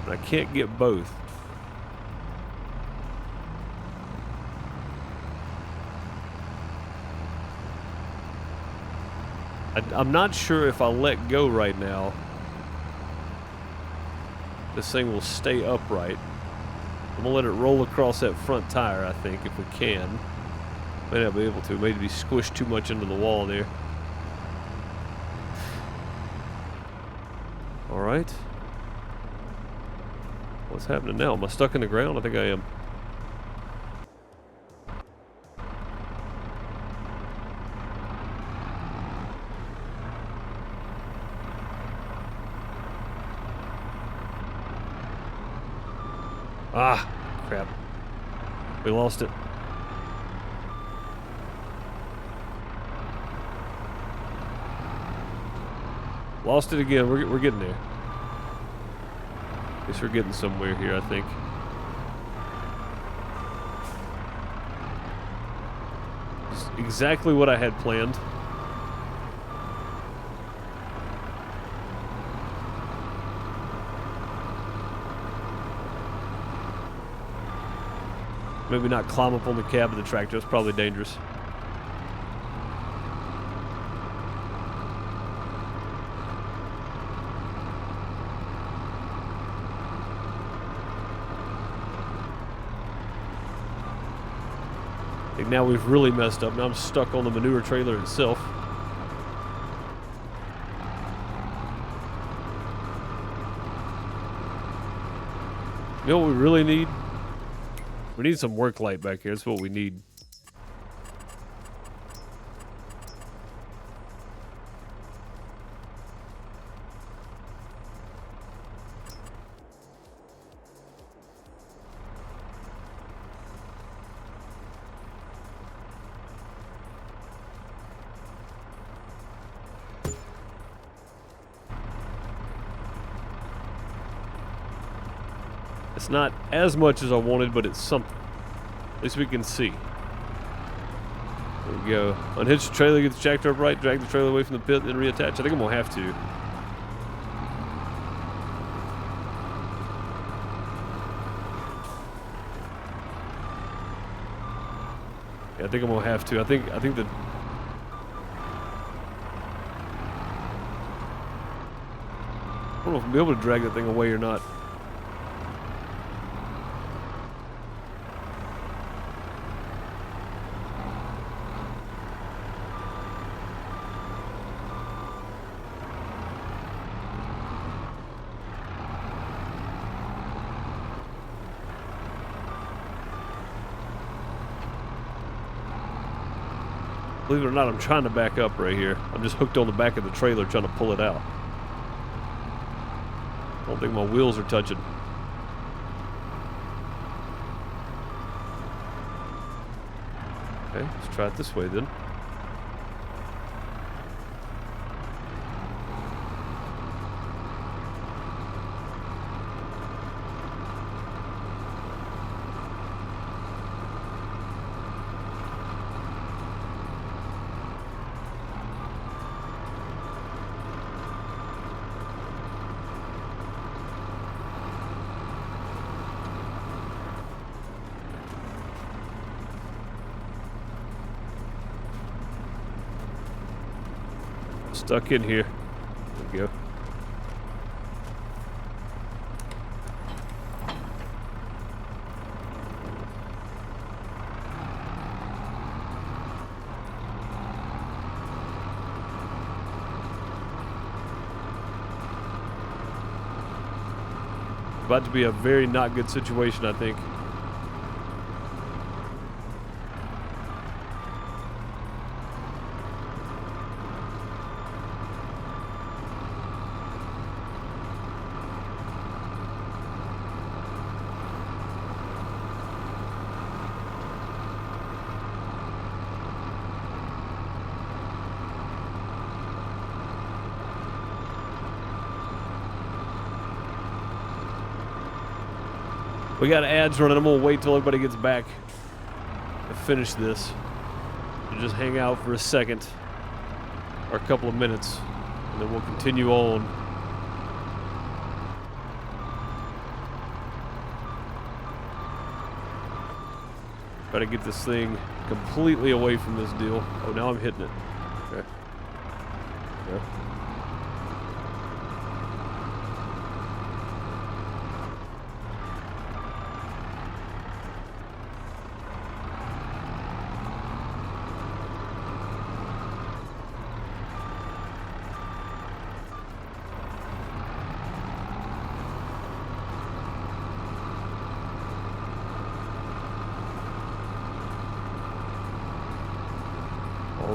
S1: And I can't get both. I'm not sure if I let go right now, this thing will stay upright. I'm gonna let it roll across that front tire, I think, if we can. May not be able to. Maybe squished too much into the wall there. Alright. What's happening now? Am I stuck in the ground? I think I am. Ah, crap. We lost it. Lost it again. We're getting there. Guess we're getting somewhere here, I think. It's exactly what I had planned. Maybe not climb up on the cab of the tractor. It's probably dangerous. I think now we've really messed up. Now I'm stuck on the manure trailer itself. You know what we really need? We need some work light back here. That's what we need. It's not as much as I wanted, but it's something. At least we can see. There we go. Unhitch the trailer, get the tractor upright, drag the trailer away from the pit, then reattach. I think I'm gonna have to. Yeah, I think I'm gonna have to. I think that. I don't know if I'll be able to drag that thing away or not. Believe it or not, I'm trying to back up right here. I'm just hooked on the back of the trailer trying to pull it out. I don't think my wheels are touching. Okay, let's try it this way then. Stuck in here. There we go. About to be a very not good situation, I think. We got ads running. I'm gonna wait till everybody gets back to finish this. And just hang out for a second or a couple of minutes, and then we'll continue on. Try to get this thing completely away from this deal. Oh, now I'm hitting it. Okay. Yeah.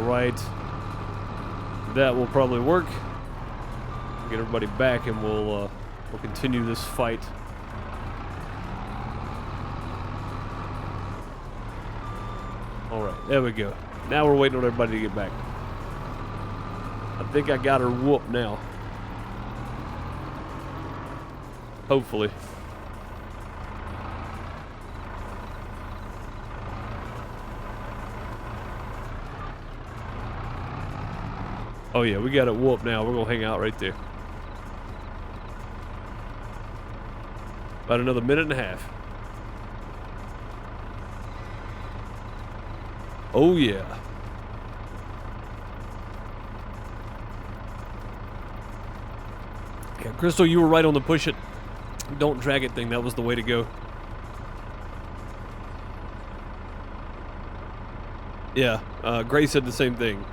S1: right. That will probably work. Get everybody back, and we'll continue this fight. All right, there we go. Now we're waiting on everybody to get back. I think I got her whooped now. Hopefully. Oh yeah, we got it whooped now. We're gonna hang out right there. About another minute and a half. Oh yeah. Yeah, Crystal, you were right on the push it. Don't drag it thing. That was the way to go. Yeah, Gray said the same thing.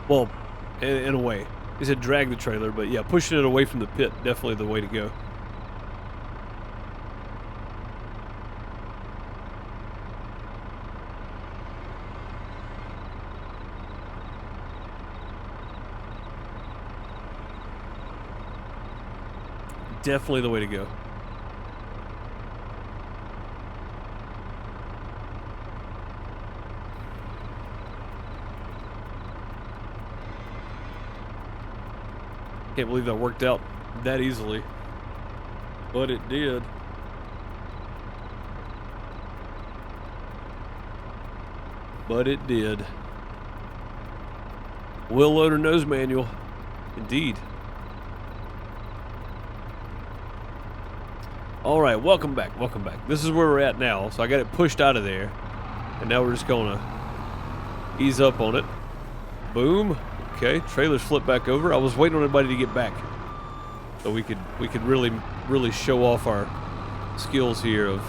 S1: Well, in a way. He said drag the trailer, but yeah, pushing it away from the pit, definitely the way to go. Definitely the way to go. Can't believe that worked out that easily, but it did. But it did. Wheel loader nose manual, indeed. All right, welcome back, welcome back. This is where we're at now. So I got it pushed out of there, and now we're just gonna ease up on it. Boom. Okay, trailers flip back over. I was waiting on everybody to get back, so we could really show off our skills here of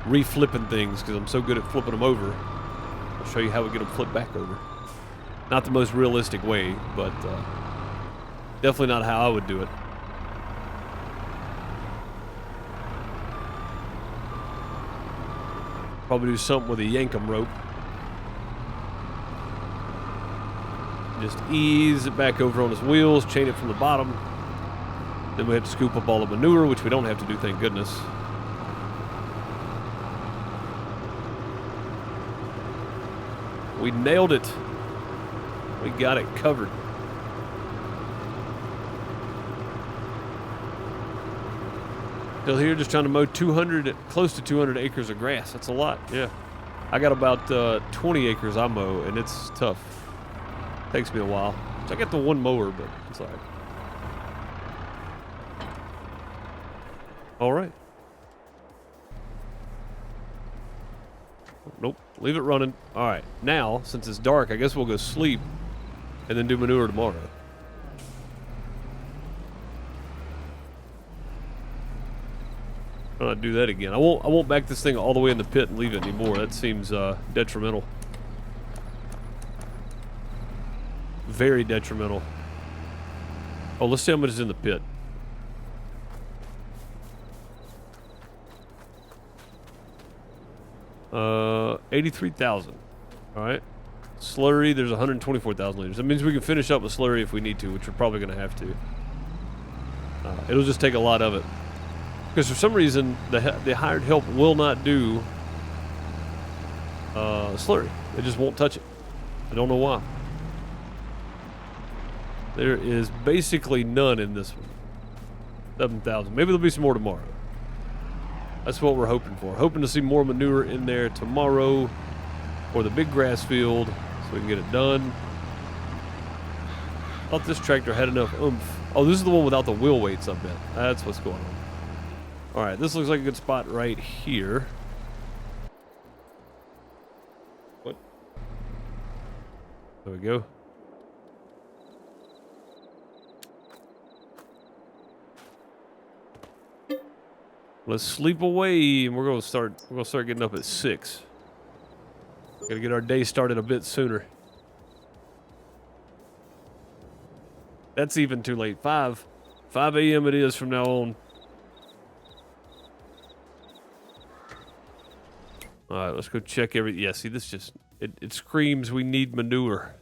S1: reflipping things, because I'm so good at flipping them over. I'll show you how we get them flipped back over. Not the most realistic way, but definitely not how I would do it. Probably do something with a yankum rope. Just ease it back over on his wheels, chain it from the bottom. Then we have to scoop up all the manure, which we don't have to do, thank goodness. We nailed it. We got it covered. Still here, just trying to mow close to 200 acres of grass. That's a lot, yeah. I got about 20 acres I mow, and it's tough. Takes me a while. So I got the one mower, but it's all right. All right. Nope, leave it running. All right, now, since it's dark, I guess we'll go sleep and then do manure tomorrow. I'm gonna do that again. I won't back this thing all the way in the pit and leave it anymore. That seems detrimental. Very detrimental. Oh, let's see how much is in the pit. Uh, 83,000. All right. Slurry, there's 124,000 liters. That means we can finish up with slurry if we need to, which we're probably going to have to. It'll just take a lot of it. Because for some reason, the hired help will not do slurry. They just won't touch it. I don't know why. There is basically none in this one. 7,000. Maybe there'll be some more tomorrow. That's what we're hoping for. Hoping to see more manure in there tomorrow for the big grass field so we can get it done. Thought this tractor had enough oomph. Oh, this is the one without the wheel weights, I bet. That's what's going on. All right, this looks like a good spot right here. What? There we go. Let's sleep away, and we're gonna start getting up at 6. Gotta get our day started a bit sooner. That's even too late. 5 a.m. it is from now on. All right, let's go check every. Yeah, see, this just it screams we need manure.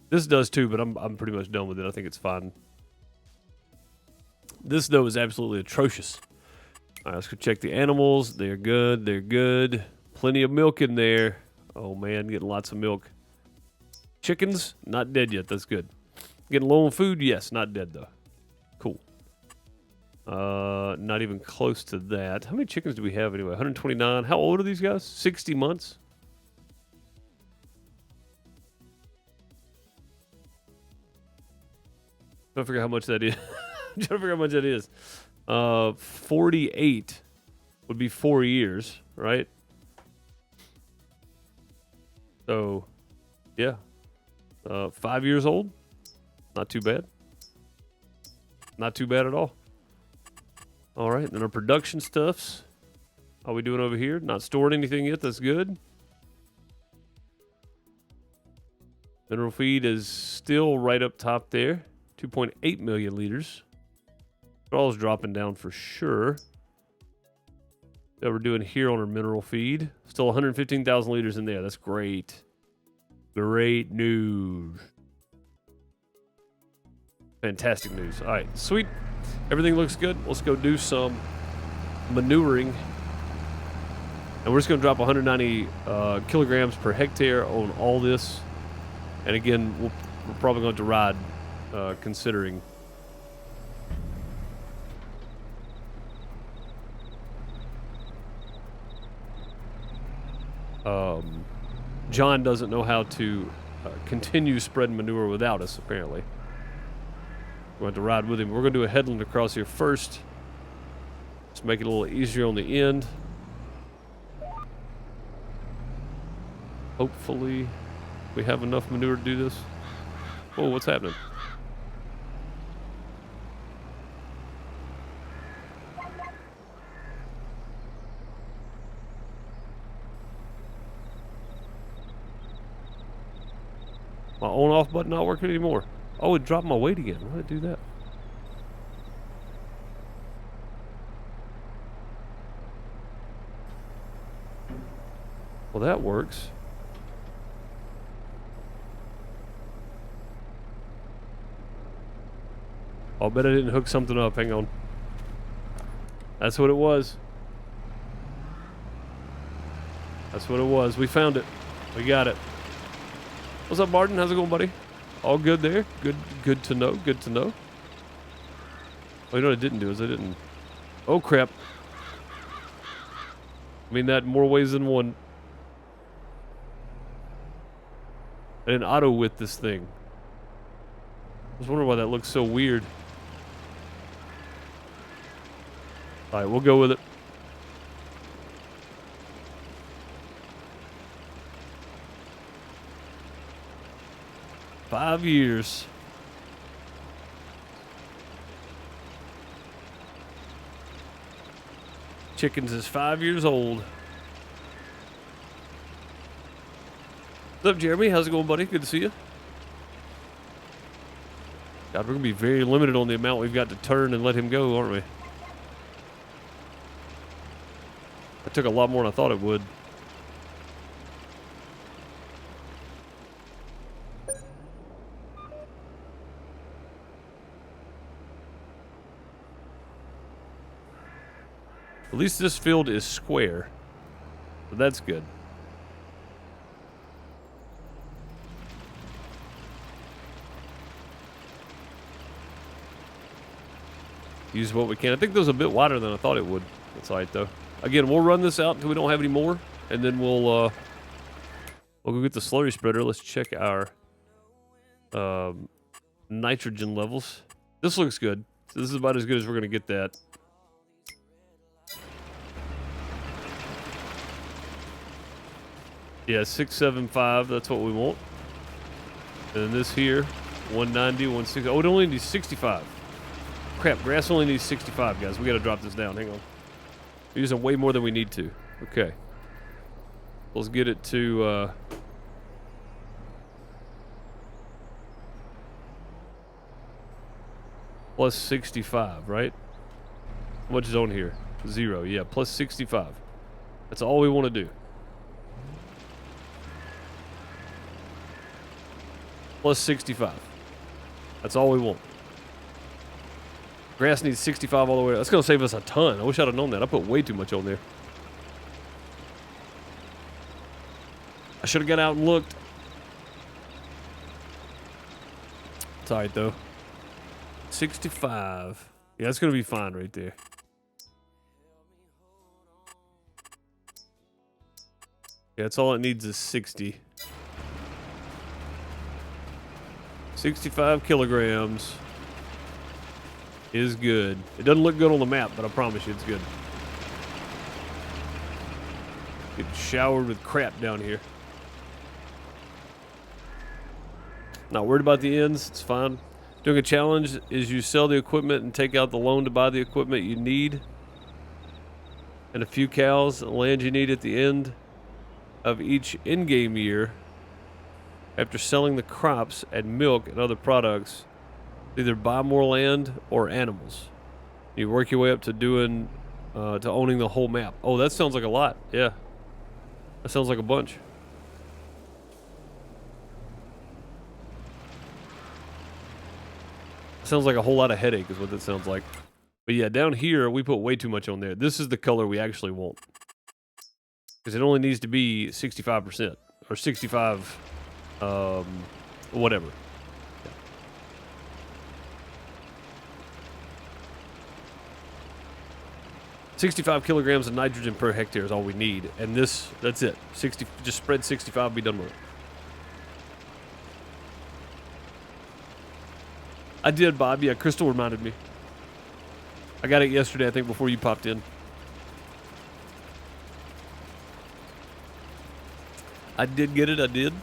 S1: This does too, but I'm pretty much done with it. I think it's fine. This though is absolutely atrocious. All right, let's go check the animals. They're good. They're good. Plenty of milk in there. Oh man, getting lots of milk. Chickens not dead yet. That's good. Getting low on food. Yes, not dead though. Cool. Not even close to that. How many chickens do we have anyway? 129. How old are these guys? 60 months? I forget how much that is. I'm trying to figure out how much that is. 48 would be 4 years, right? So, yeah. 5 years old. Not too bad. Not too bad at all. All right, then our production stuffs. How we doing over here? Not storing anything yet. That's good. Mineral feed is still right up top there. 2.8 million liters. All is dropping down for sure. That we're doing here on our mineral feed. Still 115,000 liters in there. That's great. Great news. Fantastic news. All right, sweet. Everything looks good. Let's go do some manuring. And we're just going to drop 190 kilograms per hectare on all this. And again, we're probably going to ride, considering. John doesn't know how to continue spreading manure without us, apparently. We're going to ride with him. We're going to do a headland across here first. Just make it a little easier on the end. Hopefully we have enough manure to do this. Oh, what's happening? My on-off button not working anymore. Oh, it dropped my weight again. Why did it do that? Well, that works. I'll bet I didn't hook something up. Hang on. That's what it was. That's what it was. We found it. We got it. What's up, Martin? How's it going, buddy? All good there? Good to know. Good to know. Oh, you know what I didn't do is I didn't... Oh, crap. I mean that in more ways than one. I didn't auto with this thing. I was wondering why that looks so weird. Alright, we'll go with it. Five years. Chickens is 5 years old. What's up, Jeremy? How's it going, buddy? Good to see you. God, we're going to be very limited on the amount we've got to turn and let him go, aren't we? That took a lot more than I thought it would. At least this field is square. So that's good. Use what we can. I think that was a bit wider than I thought it would. That's all right, though. Again, we'll run this out until we don't have any more, and then we'll go get the slurry spreader. Let's check our nitrogen levels. This looks good. So this is about as good as we're going to get that. Yeah, 675. That's what we want. And then this here, 190, 160. Oh, it only needs 65. Crap, grass only needs 65, guys. We got to drop this down. Hang on. We're using way more than we need to. Okay. Let's get it to... plus 65, right? How much is on here? 0. Yeah, plus 65. That's all we want to do. Plus 65. That's all we want. Grass needs 65 all the way. That's going to save us a ton. I wish I'd have known that. I put way too much on there. I should have got out and looked. It's alright though. 65. Yeah, that's going to be fine right there. Yeah, that's all it needs is 60. 65 kilograms is good. It doesn't look good on the map, but I promise you it's good. Get showered with crap down here. Not worried about the ends, it's fine. Doing a challenge is you sell the equipment and take out the loan to buy the equipment you need. And a few cows and land you need at the end of each in-game year. After selling the crops and milk and other products, either buy more land or animals. You work your way up to doing, to owning the whole map. Oh, that sounds like a lot. Yeah, that sounds like a bunch. Sounds like a whole lot of headache is what that sounds like. But yeah, down here we put way too much on there. This is the color we actually want, because it only needs to be 65% or 65. Whatever. Yeah. 65 kilograms of nitrogen per hectare is all we need, and that's it. 60, just spread 65, be done with it. I did, Bob. Yeah, Crystal reminded me. I got it yesterday, I think, before you popped in. I did get it, I did.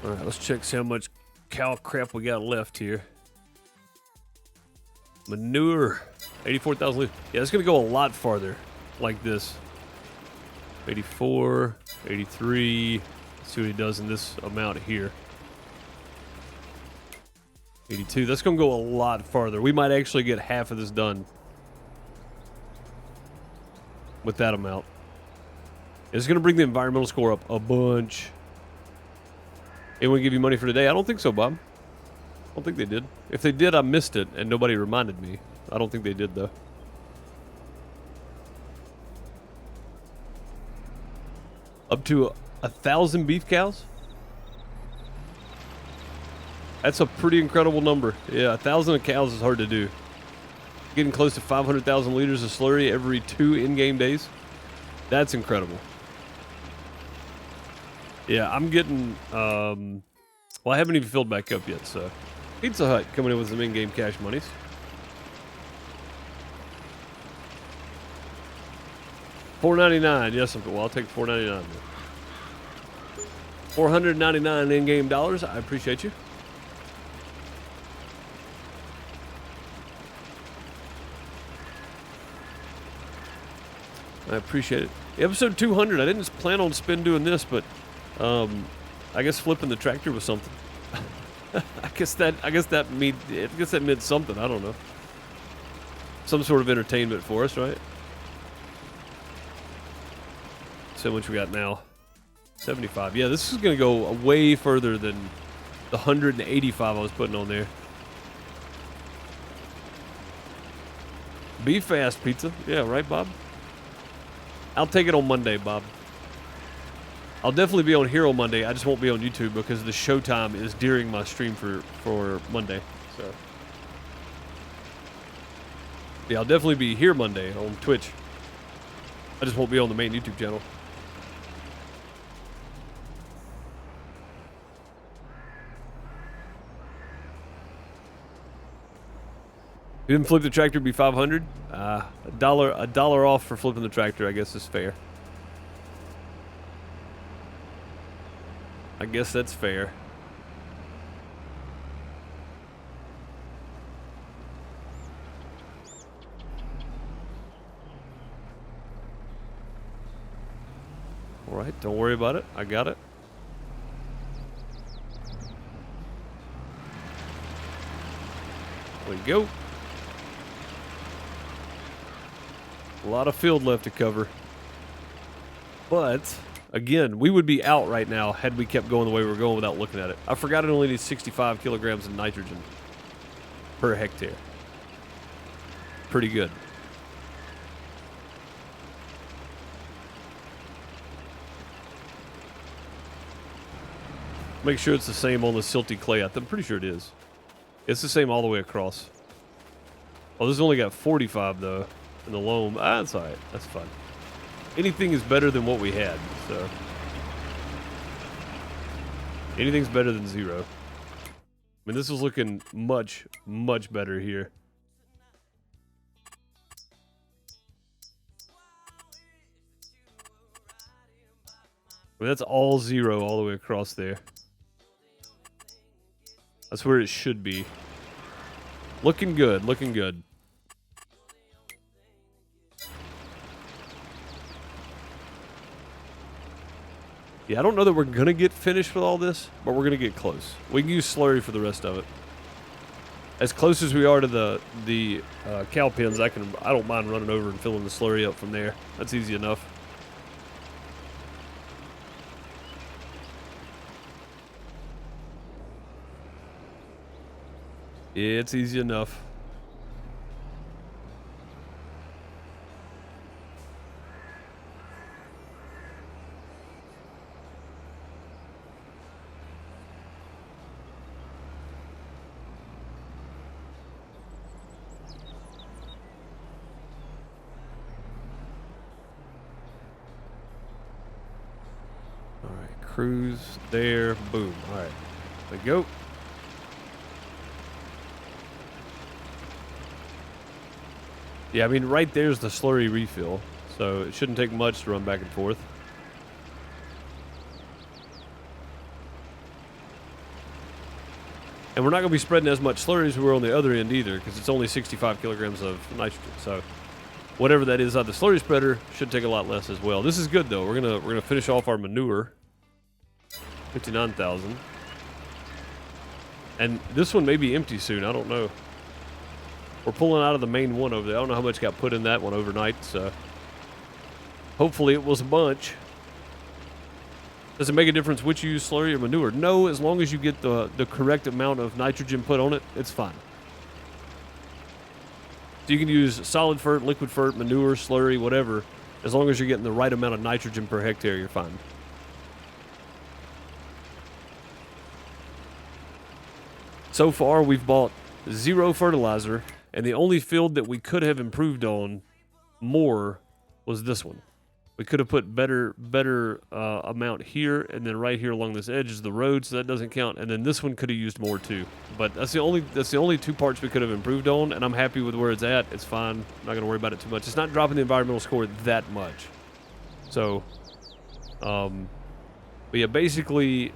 S1: All right, let's check see how much cow crap we got left here. Manure, 84,000 liters. Yeah, it's gonna go a lot farther like this. 84, 83. Let's see what he does in this amount here. 82. That's gonna go a lot farther. We might actually get half of this done with that amount. It's gonna bring the environmental score up a bunch. Anyone give you money for today? I don't think so, Bob. I don't think they did. If they did, I missed it and nobody reminded me. I don't think they did, though. Up to 1,000 beef cows? That's a pretty incredible number. Yeah, 1,000 cows is hard to do. Getting close to 500,000 liters of slurry every 2 in-game days. That's incredible. Yeah, I'm getting, well, I haven't even filled back up yet, so. Pizza Hut coming in with some in-game cash monies. $4.99, yes, well, I'll take $4.99. $499 in-game dollars, I appreciate you. I appreciate it. Episode 200, I didn't plan on doing this, but I guess flipping the tractor was something. I guess that meant something. I don't know. Some sort of entertainment for us, right? So much we got now. 75. Yeah, this is gonna go way further than the 185 I was putting on there. Be fast, pizza. Yeah, right, Bob? I'll take it on Monday, Bob. I'll definitely be on here on Monday. I just won't be on YouTube because the showtime is during my stream for Monday. So yeah, I'll definitely be here Monday on Twitch. I just won't be on the main YouTube channel. You didn't flip the tractor, be 500. A dollar off for flipping the tractor, I guess, is fair. I guess that's fair. All right, don't worry about it. I got it. There we go. A lot of field left to cover. But, again, we would be out right now had we kept going the way we were going without looking at it. I forgot it only needs 65 kilograms of nitrogen per hectare. Pretty good. Make sure it's the same on the silty clay. I'm pretty sure it is. It's the same all the way across. Oh, this only got 45 though in the loam. Ah, that's all right. That's fine. Anything is better than what we had, so anything's better than 0. I mean, this is looking much, much better here. I mean, that's all 0 all the way across there. That's where it should be. Looking good, looking good. Yeah, I don't know that we're going to get finished with all this, but we're going to get close. We can use slurry for the rest of it. As close as we are to the cow pens, I don't mind running over and filling the slurry up from there. That's easy enough. Yeah, it's easy enough. All right, cruise there, boom. All right, there we go. Yeah, I mean, right there's the slurry refill, so it shouldn't take much to run back and forth. And we're not going to be spreading as much slurry as we were on the other end either, because it's only 65 kilograms of nitrogen. So whatever that is out the slurry spreader should take a lot less as well. This is good though. We're gonna finish off our manure. 59,000. And this one may be empty soon. I don't know. We're pulling out of the main one over there. I don't know how much got put in that one overnight, so hopefully it was a bunch. Does it make a difference which you use, slurry or manure? No, as long as you get the correct amount of nitrogen put on it, it's fine. So you can use solid fert, liquid fert, manure, slurry, whatever. As long as you're getting the right amount of nitrogen per hectare, you're fine. So far, we've bought 0 fertilizer. And the only field that we could have improved on more was this one. We could have put better amount here, and then right here along this edge is the road, so that doesn't count. And then this one could have used more too. But that's the only 2 parts we could have improved on, and I'm happy with where it's at. It's fine. I'm not gonna worry about it too much. It's not dropping the environmental score that much. So, but yeah, basically,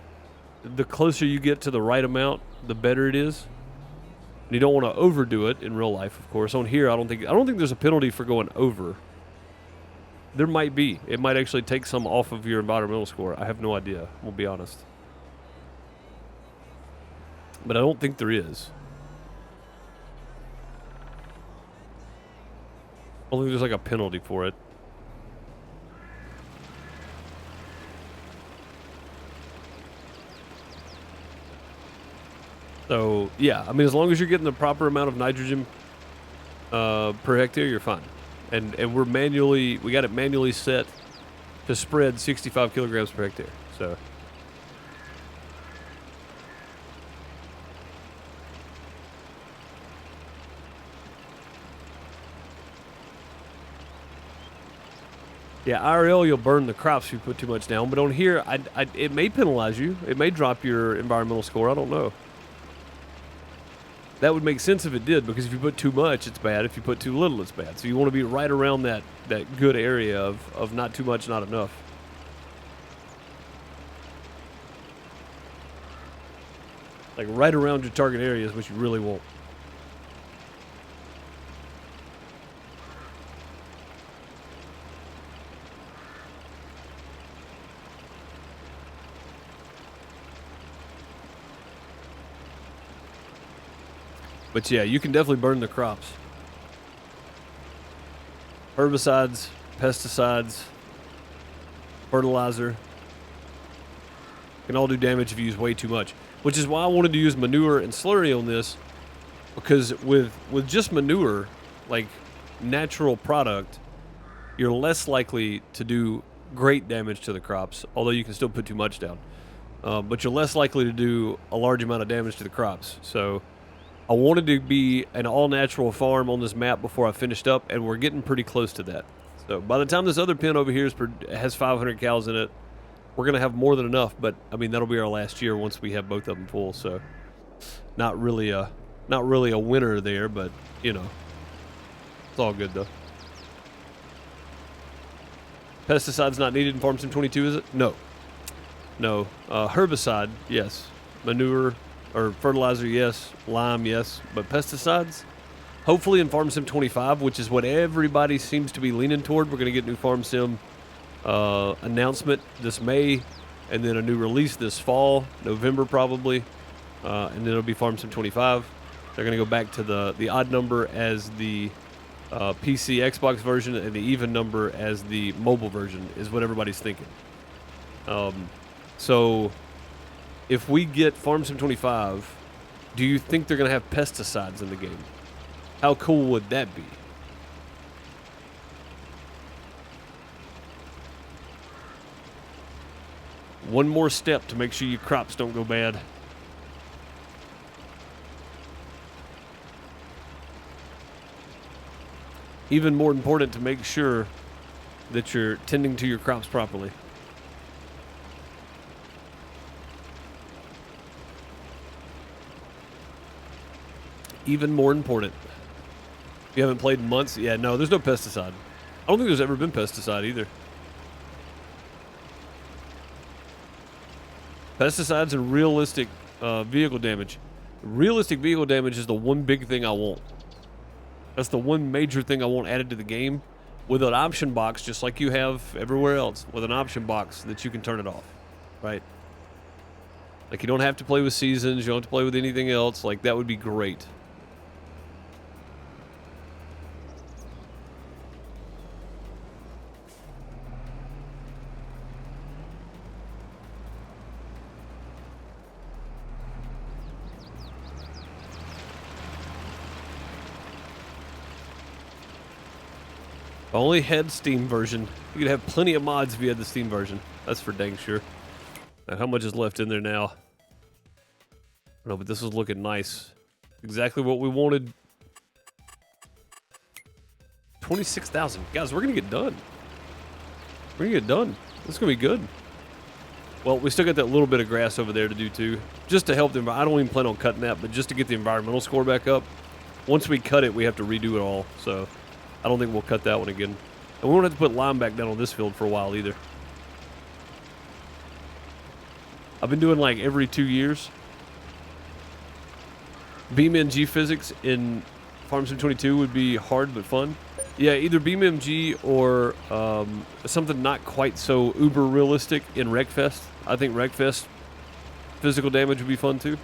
S1: the closer you get to the right amount, the better it is. And you don't want to overdo it in real life, of course. On here, I don't think there's a penalty for going over. There might be. It might actually take some off of your environmental score. I have no idea. We'll be honest. But I don't think there is. I don't think there's like a penalty for it. So, yeah, I mean, as long as you're getting the proper amount of nitrogen per hectare, you're fine. And we got it manually set to spread 65 kilograms per hectare. So, yeah, IRL, you'll burn the crops if you put too much down. But on here, it may penalize you. It may drop your environmental score. I don't know. That would make sense if it did, because if you put too much, it's bad. If you put too little, it's bad. So you want to be right around that good area of not too much, not enough. Like right around your target area is what you really want. But yeah, you can definitely burn the crops. Herbicides, pesticides, fertilizer can all do damage if you use way too much. Which is why I wanted to use manure and slurry on this, because with just manure, like natural product, you're less likely to do great damage to the crops, although you can still put too much down. But you're less likely to do a large amount of damage to the crops. So I wanted to be an all-natural farm on this map before I finished up, and we're getting pretty close to that. So by the time this other pen over here has 500 cows in it, we're going to have more than enough, but I mean, that'll be our last year once we have both of them full, so not really a winner there, but, you know, it's all good, though. Pesticides not needed in Farm Sim 22, is it? No. No. Herbicide, yes. Manure or fertilizer, yes. Lime, yes. But pesticides, hopefully in Farm Sim 25, which is what everybody seems to be leaning toward. We're going to get new Farm Sim announcement this May, and then a new release this fall, November probably, and then it'll be Farm Sim 25. They're going to go back to the odd number as the PC Xbox version, and the even number as the mobile version is what everybody's thinking. So if we get Farm Sim 25, do you think they're going to have pesticides in the game? How cool would that be? One more step to make sure your crops don't go bad. Even more important to make sure that you're tending to your crops properly. Even more important. If you haven't played in months, yeah, no, there's no pesticide. I don't think there's ever been pesticide either. Pesticides and realistic vehicle damage. Realistic vehicle damage is the one big thing I want. That's the one major thing I want added to the game, with an option box, just like you have everywhere else, with an option box that you can turn it off, right? Like, you don't have to play with seasons, you don't have to play with anything else. Like, that would be great. If I only had Steam version, you could have plenty of mods if you had the Steam version. That's for dang sure. Now, how much is left in there now? I don't know, but this is looking nice. Exactly what we wanted. 26,000. Guys, we're going to get done. We're going to get done. This is going to be good. Well, we still got that little bit of grass over there to do too. Just to help them. I don't even plan on cutting that, but just to get the environmental score back up. Once we cut it, we have to redo it all. So I don't think we'll cut that one again. And we won't have to put lime back down on this field for a while either. I've been doing like every 2 years. BeamNG physics in Farm Sim 22 would be hard but fun. Yeah, either BeamNG or something not quite so uber realistic in Wreckfest. I think Wreckfest physical damage would be fun too.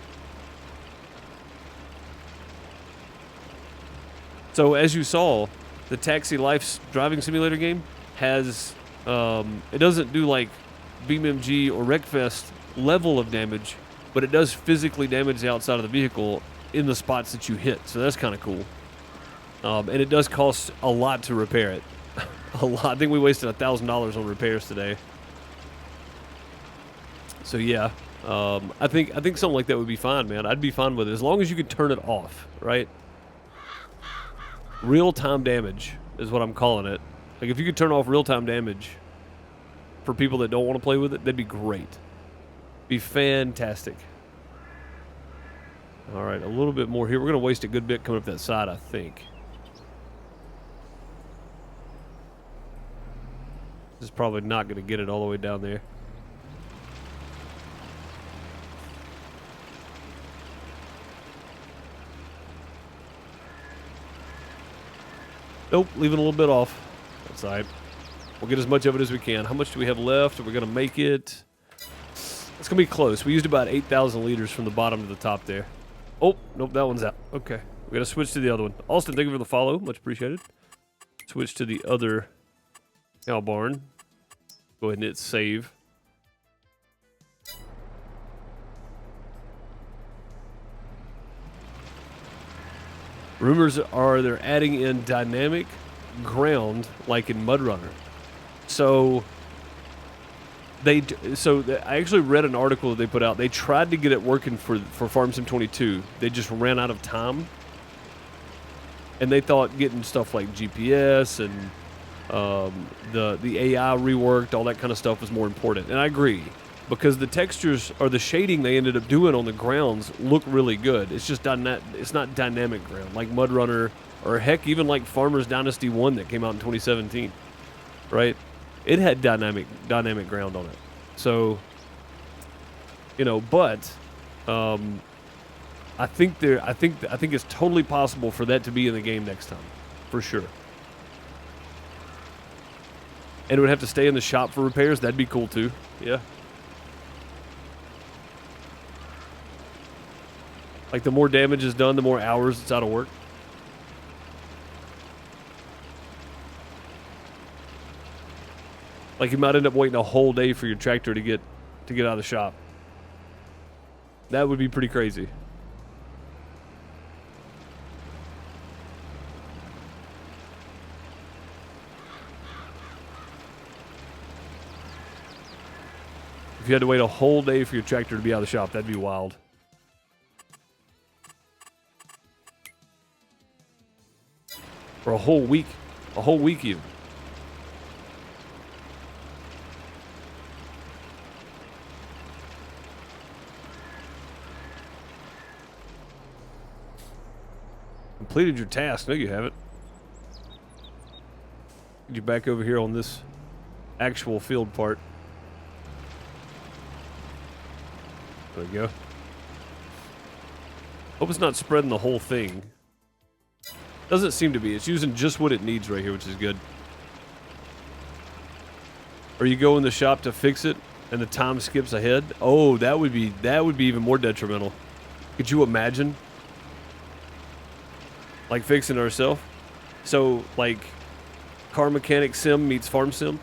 S1: So as you saw, the Taxi Life's driving simulator game has, it doesn't do like BeamNG or Wreckfest level of damage, but it does physically damage the outside of the vehicle in the spots that you hit. So that's kind of cool. And it does cost a lot to repair it. A lot. I think we wasted $1,000 on repairs today. So yeah, I think something like that would be fine, man. I'd be fine with it as long as you could turn it off, right? Real-time damage is what I'm calling it. Like, if you could turn off real-time damage for people that don't want to play with it, that'd be great. Be fantastic. All right, a little bit more here. We're going to waste a good bit coming up that side, I think. This is probably not going to get it all the way down there. Nope, leaving a little bit off. That's all right. We'll get as much of it as we can. How much do we have left? Are we going to make it? It's going to be close. We used about 8,000 liters from the bottom to the top there. Oh, nope, that one's out. Okay. We got to switch to the other one. Austin, thank you for the follow. Much appreciated. Switch to the other cow barn. Go ahead and hit save. Rumors are they're adding in dynamic ground like in Mud Runner. So I actually read an article that they put out. They tried to get it working for Farm Sim 22. They just ran out of time. And they thought getting stuff like GPS and the AI reworked, all that kind of stuff was more important. And I agree. Because the textures or the shading they ended up doing on the grounds look really good. It's just it's not dynamic ground like Mud Runner or heck even like Farmers Dynasty 1 that came out in 2017. Right? It had dynamic ground on it. So, you know, but I think it's totally possible for that to be in the game next time. For sure. And it would have to stay in the shop for repairs. That'd be cool too. Yeah. Like the more damage is done, the more hours it's out of work. Like you might end up waiting a whole day for your tractor to get out of the shop. That would be pretty crazy. If you had to wait a whole day for your tractor to be out of the shop, that'd be wild. Or a whole week even. Completed your task. No, you haven't. Get you back over here on this actual field part. There we go. Hope it's not spreading the whole thing. Doesn't seem to be. It's using just what it needs right here, which is good. Or you go in the shop to fix it and the time skips ahead. Oh, that would be even more detrimental. Could you imagine? Like fixing it ourselves? So, like, car mechanic sim meets farm sim?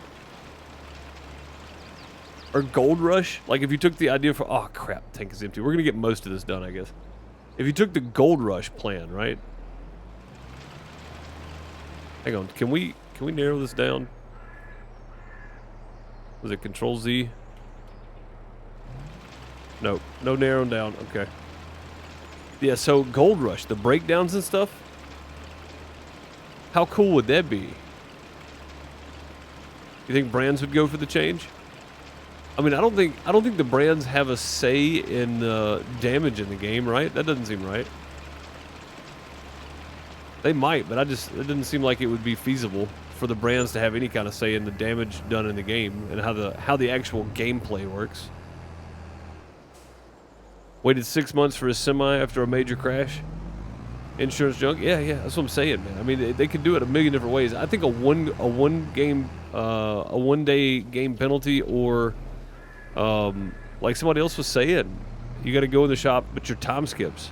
S1: Or Gold Rush? Like, if you took the idea for... Oh, crap. Tank is empty. We're going to get most of this done, I guess. If you took the Gold Rush plan, right? Hang on. Can we narrow this down? Was it Control Z? No. No narrowing down. Okay. Yeah, so Gold Rush, the breakdowns and stuff. How cool would that be? You think brands would go for the change? I mean, I don't think the brands have a say in damage in the game, right? That doesn't seem right. They might, but it didn't seem like it would be feasible for the brands to have any kind of say in the damage done in the game and how the actual gameplay works. Waited 6 months for a semi after a major crash. Insurance junk? Yeah, that's what I'm saying, man. I mean, they could do it a million different ways. I think a one day game penalty, or like somebody else was saying, you got to go in the shop, but your time skips.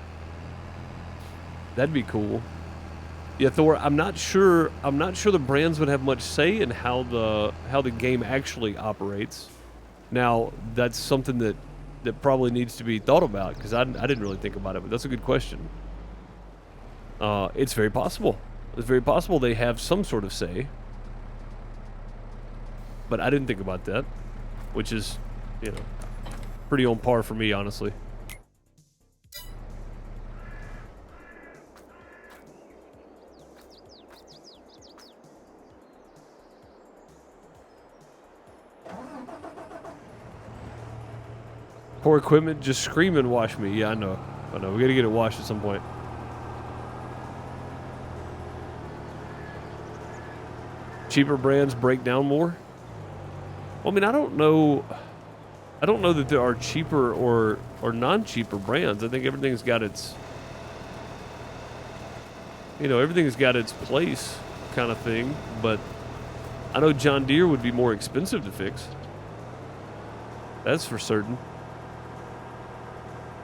S1: That'd be cool. Yeah, Thor, I'm not sure the brands would have much say in how the game actually operates. Now, that's something that probably needs to be thought about, because I didn't really think about it, but that's a good question. It's very possible. It's very possible they have some sort of say. But I didn't think about that, which is, you know, pretty on par for me, honestly. Poor equipment, just scream and wash me. Yeah, I know. We gotta get it washed at some point. Cheaper brands break down more? Well, I mean, I don't know that there are cheaper or non-cheaper brands. I think everything's got its, everything's got its place. kind of thing, but I know John Deere would be more expensive to fix. That's for certain.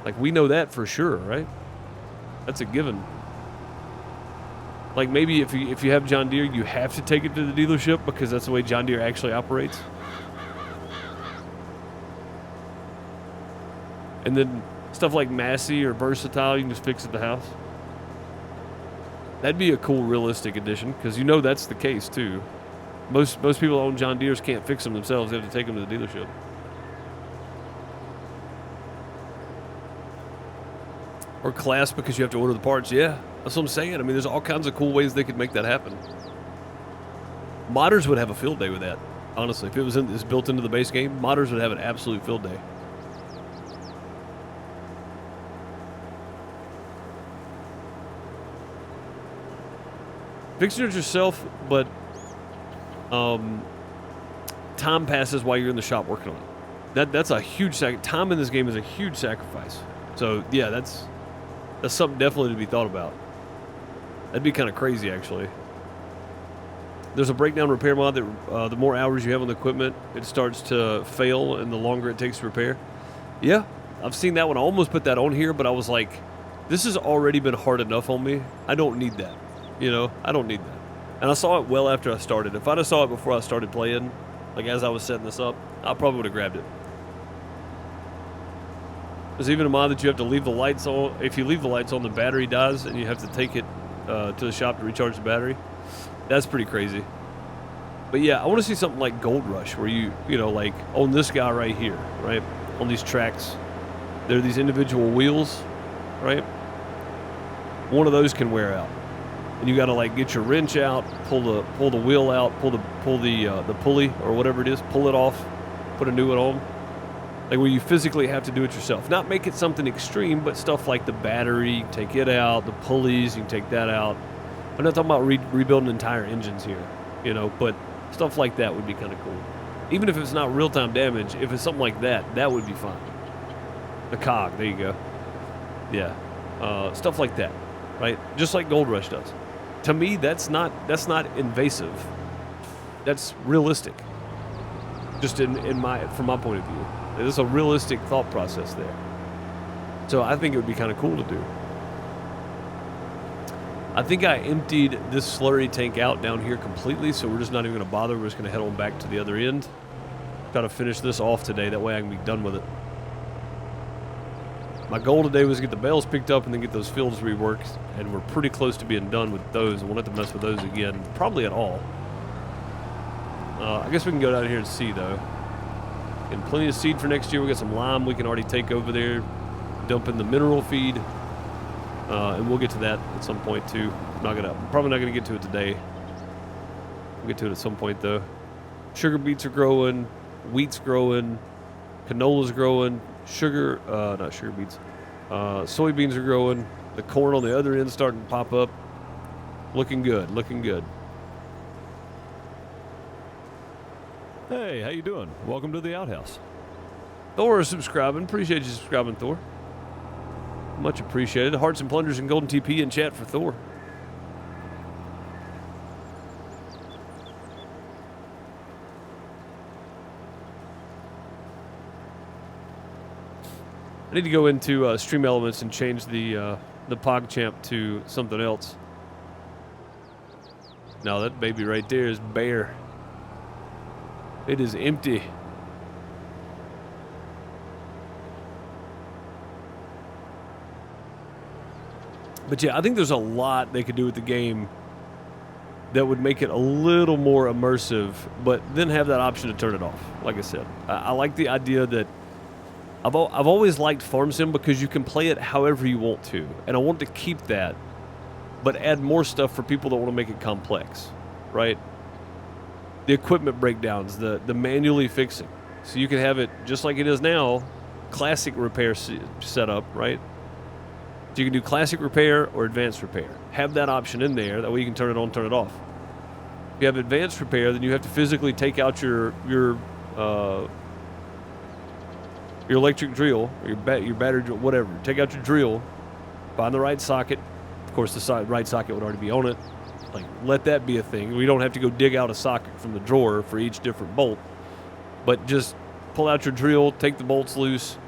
S1: Like, we know that for sure, right? That's a given. Like, maybe if you have John Deere, you have to take it to the dealership because that's the way John Deere actually operates. And then stuff like Massey or Versatile, you can just fix at the house. That'd be a cool, realistic addition because you know that's the case too. Most people who own John Deeres can't fix them themselves; they have to take them to the dealership. Or Class because you have to order the parts. Yeah, that's what I'm saying. I mean, there's all kinds of cool ways they could make that happen. Modders would have a field day with that. Honestly, if it was it's built into the base game, modders would have an absolute field day. Fixing it yourself, but time passes while you're in the shop working on it. That's a huge time in this game is a huge sacrifice. So yeah, that's something definitely to be thought about. That'd be kind of crazy, actually. There's a breakdown repair mod that the more hours you have on the equipment, it starts to fail, and the longer it takes to repair. Yeah, I've seen that one. I almost put that on here, but I was like, this has already been hard enough on me. I don't need that. You know, I don't need that. And I saw it well after I started. If I'd have saw it before I started playing, like as I was setting this up, I probably would have grabbed it. There's even a mod that you have to leave the lights on. If you leave the lights on, the battery dies, and you have to take it to the shop to recharge the battery. That's pretty crazy. But yeah, I want to see something like Gold Rush, where you know, like on this guy right here, right? On these tracks, there are these individual wheels, right? One of those can wear out. And you got to like get your wrench out, pull the wheel out, pull the pulley or whatever it is, pull it off, put a new one on. Like where you physically have to do it yourself. Not make it something extreme, but stuff like the battery, you can take it out, the pulleys, you can take that out. I'm not talking about rebuilding entire engines here, you know, but stuff like that would be kind of cool. Even if it's not real-time damage, if it's something like that, that would be fine. The cog, there you go. Yeah, stuff like that, right? Just like Gold Rush does. To me, that's not invasive. That's realistic. Just from my point of view, there's a realistic thought process there. So I think it would be kind of cool to do. I think I emptied this slurry tank out down here completely, so we're just not even going to bother. We're just going to head on back to the other end. Got to finish this off today. That way I can be done with it. My goal today was to get the bales picked up and then get those fields reworked, and we're pretty close to being done with those. I won't have to mess with those again, probably at all. I guess we can go down here and see, though. And plenty of seed for next year. We got some lime we can already take over there, dump in the mineral feed, and we'll get to that at some point too. Probably not gonna get to it today. We'll get to it at some point though. Sugar beets are growing, wheat's growing, canola's growing. Not sugar beets. Soybeans are growing. The corn on the other end starting to pop up. Looking good, looking good. Hey, how you doing? Welcome to the outhouse. Thor is subscribing. Appreciate you subscribing, Thor. Much appreciated. Hearts and plunders and golden TP in chat for Thor. I need to go into Stream Elements and change the PogChamp to something else. Now that baby right there is bare. It is empty. But yeah, I think there's a lot they could do with the game that would make it a little more immersive, but then have that option to turn it off. Like I said, I like the idea that I've always liked Farm Sim because you can play it however you want to, and I want to keep that, but add more stuff for people that want to make it complex, right? The equipment breakdowns, the manually fixing, so you can have it just like it is now, classic repair setup, right? So you can do classic repair or advanced repair. Have that option in there. That way you can turn it on, turn it off. If you have advanced repair, then you have to physically take out your electric drill, or your battery drill, whatever. Take out your drill, find the right socket. Of course, the right socket would already be on it. Like, let that be a thing. We don't have to go dig out a socket from the drawer for each different bolt. But just pull out your drill, take the bolts loose,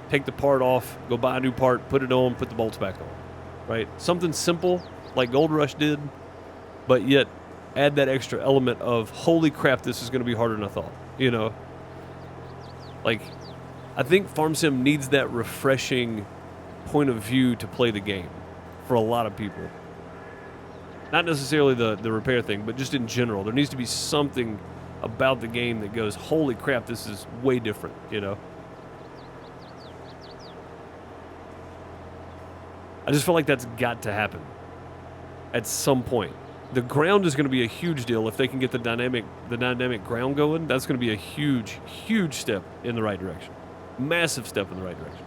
S1: take the part off, go buy a new part, put it on, put the bolts back on. Right? Something simple like Gold Rush did, but yet add that extra element of, holy crap, this is going to be harder than I thought. You know? Like, I think Farm Sim needs that refreshing point of view to play the game for a lot of people. Not necessarily the repair thing, but just in general. There needs to be something about the game that goes, holy crap, this is way different, you know? I just feel like that's got to happen at some point. The ground is going to be a huge deal if they can get the dynamic ground going. That's going to be a huge, huge step in the right direction. Massive step in the right direction.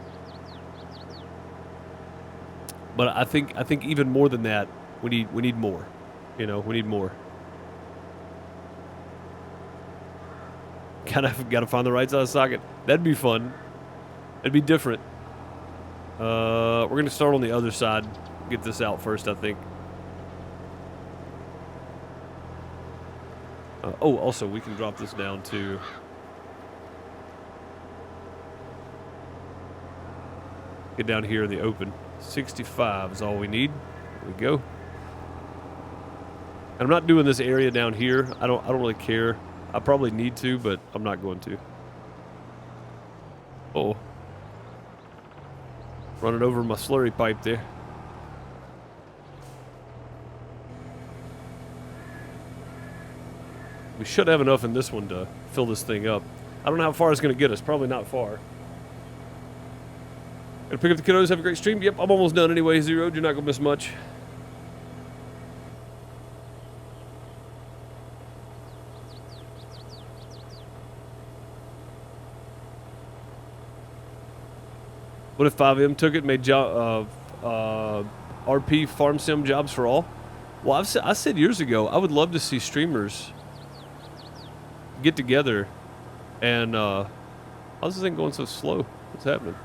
S1: But I think even more than that, we need more. You know, we need more. Got to find the right size socket. That'd be fun. It'd be different. We're going to start on the other side. Get this out first, I think. Oh, also, we can drop this down to... Get down here in the open. 65 is all we need. There we go. And I'm not doing this area down here. I don't really care. I probably need to, but I'm not going to. Oh. Running over my slurry pipe there. We should have enough in this one to fill this thing up. I don't know how far it's going to get us. Probably not far. Gonna pick up the kiddos. Have a great stream. Yep, I'm almost done anyway, Zero. You're not going to miss much. What if 5M took it and made RP Farm Sim jobs for all? Well, I said years ago, I would love to see streamers get together and how's this thing going so slow? What's happening?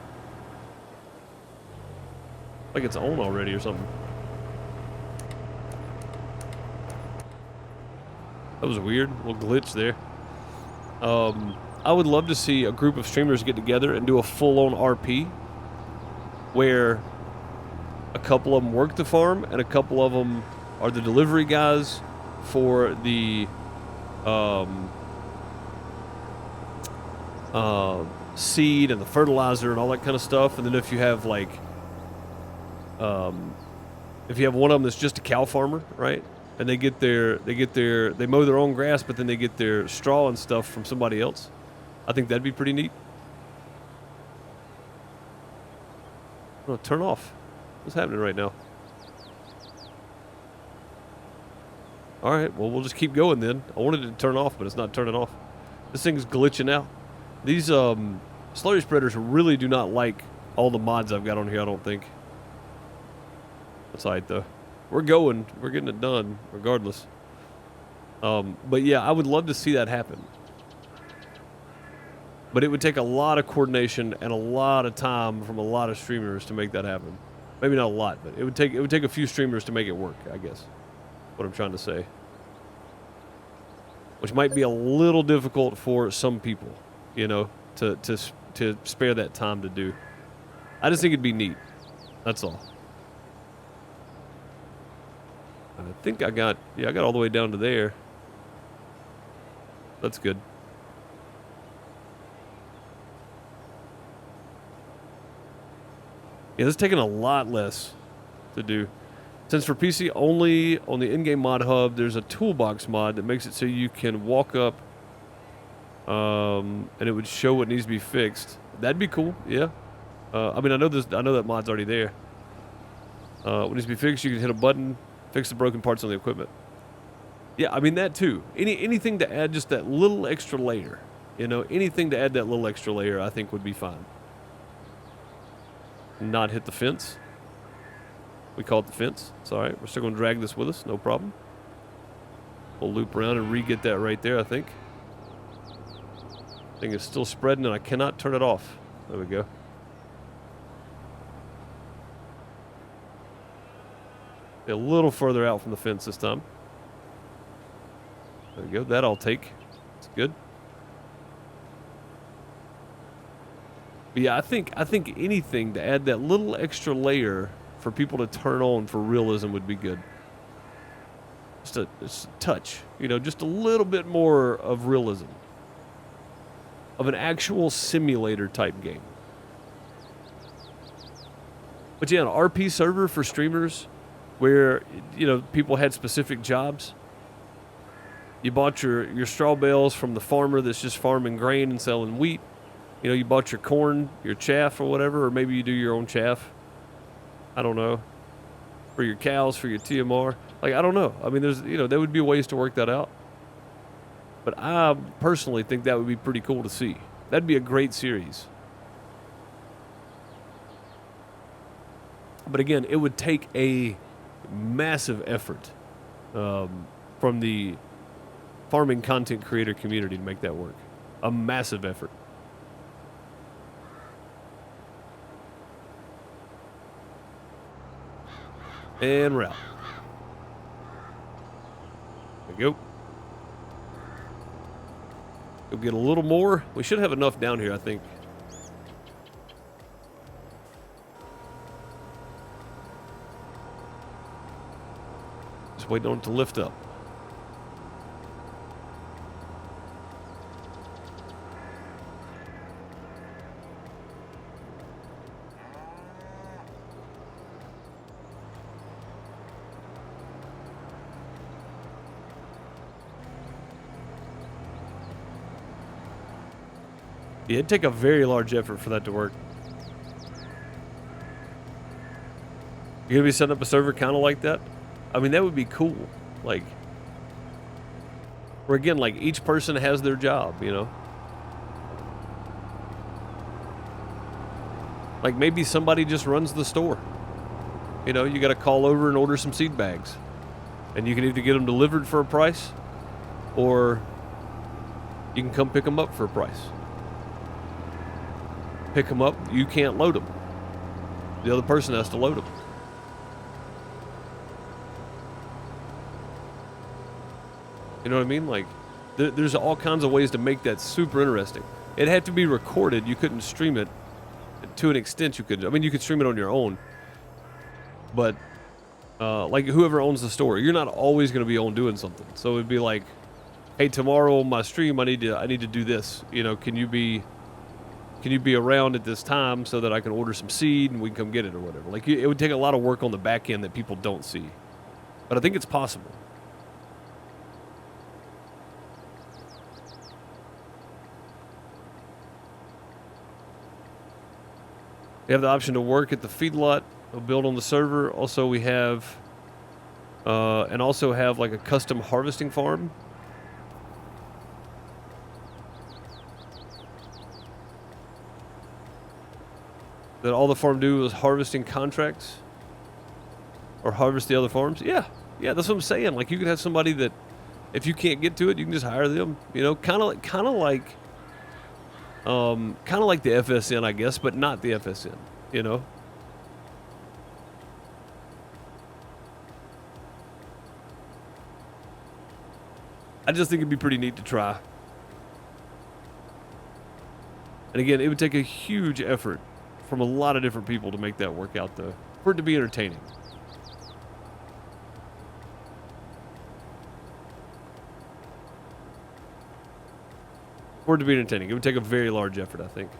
S1: Like it's on already or something. That was weird. A little glitch there. I would love to see a group of streamers get together and do a full-on RP where a couple of them work the farm and a couple of them are the delivery guys for the seed and the fertilizer and all that kind of stuff. And then if you have like if you have one of them that's just a cow farmer, right? And they mow their own grass, but then they get their straw and stuff from somebody else. I think that'd be pretty neat. Oh, turn off. What's happening right now? All right, well, we'll just keep going then. I wanted it to turn off, but it's not turning off. This thing's glitching out. These slurry spreaders really do not like all the mods I've got on here, I don't think. That's all right, though. We're going. We're getting it done, regardless. But yeah, I would love to see that happen. But it would take a lot of coordination and a lot of time from a lot of streamers to make that happen. Maybe not a lot, but it would take a few streamers to make it work, I guess. What I'm trying to say. Which might be a little difficult for some people, you know, to spare that time to do. I just think it'd be neat. That's all. I think I got all the way down to there. That's good. Yeah, this is taking a lot less to do. Since for PC only on the in-game mod hub, there's a toolbox mod that makes it so you can walk up and it would show what needs to be fixed. That'd be cool, yeah. I mean, I know that mod's already there. What needs to be fixed, you can hit a button, fix the broken parts on the equipment. Yeah, I mean, that too. Anything to add just that little extra layer. You know, anything to add that little extra layer I think would be fine. Not hit the fence. We call it the fence. It's all right. We're still going to drag this with us. No problem. We'll loop around and re-get that right there, I think. Thing is still spreading, and I cannot turn it off. There we go. A little further out from the fence this time. There we go. That I'll take. It's good. But yeah, I think anything to add that little extra layer for people to turn on for realism would be good. Just a touch, you know, just a little bit more of realism. Of an actual simulator type game. But yeah, an RP server for streamers where, you know, people had specific jobs. You bought your straw bales from the farmer that's just farming grain and selling wheat. You know, you bought your corn, your chaff or whatever, or maybe you do your own chaff. I don't know. For your cows, for your TMR. Like, I don't know. I mean, there's, you know, there would be ways to work that out. But I personally think that would be pretty cool to see. That'd be a great series. But again, it would take a massive effort from the farming content creator community to make that work. A massive effort. And we're out. There we go. Go get a little more. We should have enough down here, I think. Just waiting on it to lift up. Yeah, it'd take a very large effort for that to work. You're gonna be setting up a server kind of like that? I mean, that would be cool. Like, where again, like each person has their job, you know? Like maybe somebody just runs the store. You know, you got to call over and order some seed bags. And you can either get them delivered for a price, or you can come pick them up for a price. Pick them up, you can't load them. The other person has to load them. You know what I mean? Like, there's all kinds of ways to make that super interesting. It had to be recorded. You couldn't stream it. To an extent, you could. I mean, you could stream it on your own. But, like, whoever owns the store, you're not always going to be on doing something. So it'd be like, hey, tomorrow on my stream, I need to do this. You know, can you be around at this time so that I can order some seed and we can come get it or whatever? Like, it would take a lot of work on the back end that people don't see. But I think it's possible. We have the option to work at the feedlot, build on the server. Also, we have, and also have like a custom harvesting farm. That all the farm do is harvesting contracts or harvest the other farms. Yeah, that's what I'm saying. Like, you could have somebody that, if you can't get to it, you can just hire them. You know, kind of like the FSN, I guess, but not the FSN. You know. I just think it'd be pretty neat to try. And again, it would take a huge effort from a lot of different people to make that work out, though, for it to be entertaining. For it to be entertaining, it would take a very large effort, I think.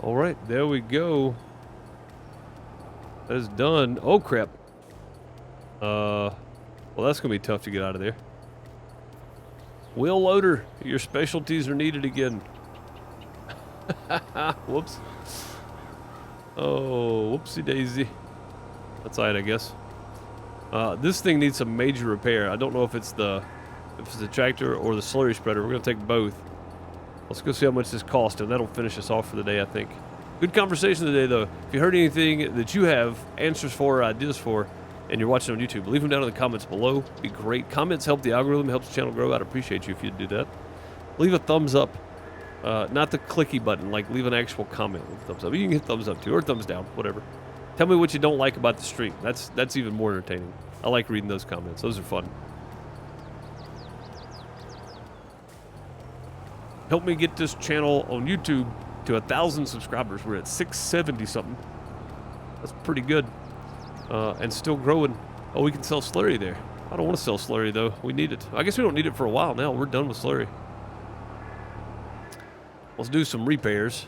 S1: All right, there we go. That is done. Oh, crap. Well, that's going to be tough to get out of there. Wheel loader, your specialties are needed again. Whoops. Oh, whoopsie daisy. That's all right, I guess. This thing needs some major repair. I don't know if it's the tractor or the slurry spreader. We're gonna take both. Let's go see how much this cost, and that'll finish us off for the day, I think. Good conversation today, though. If you heard anything that you have answers for or ideas for, and you're watching on YouTube, leave them down in the comments below. It'd be great. Comments help the algorithm, helps the channel grow. I'd appreciate you if you'd do that. Leave a thumbs up. Not the clicky button, like leave an actual comment with a thumbs up. You can hit thumbs up too, or thumbs down, whatever. Tell me what you don't like about the stream. That's even more entertaining. I like reading those comments. Those are fun. Help me get this channel on YouTube to 1,000 subscribers. We're at 670 something. That's pretty good. And still growing. Oh, we can sell slurry there. I don't want to sell slurry though. We need it. I guess we don't need it for a while now. We're done with slurry. Let's do some repairs.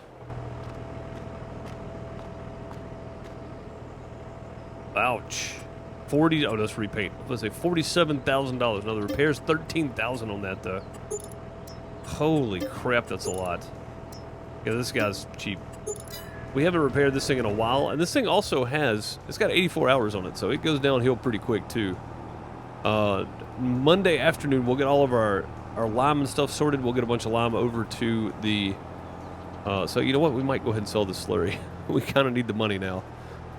S1: Ouch. 40. Oh, that's repaint. Let's say $47,000. Now the repairs $13,000 on that though. Holy crap, that's a lot. Yeah, this guy's cheap. We haven't repaired this thing in a while, and this thing also has, it's got 84 hours on it, so it goes downhill pretty quick too. Monday afternoon, we'll get all of our lime and stuff sorted. We'll get a bunch of lime over to the, so you know what, we might go ahead and sell this slurry. We kind of need the money now.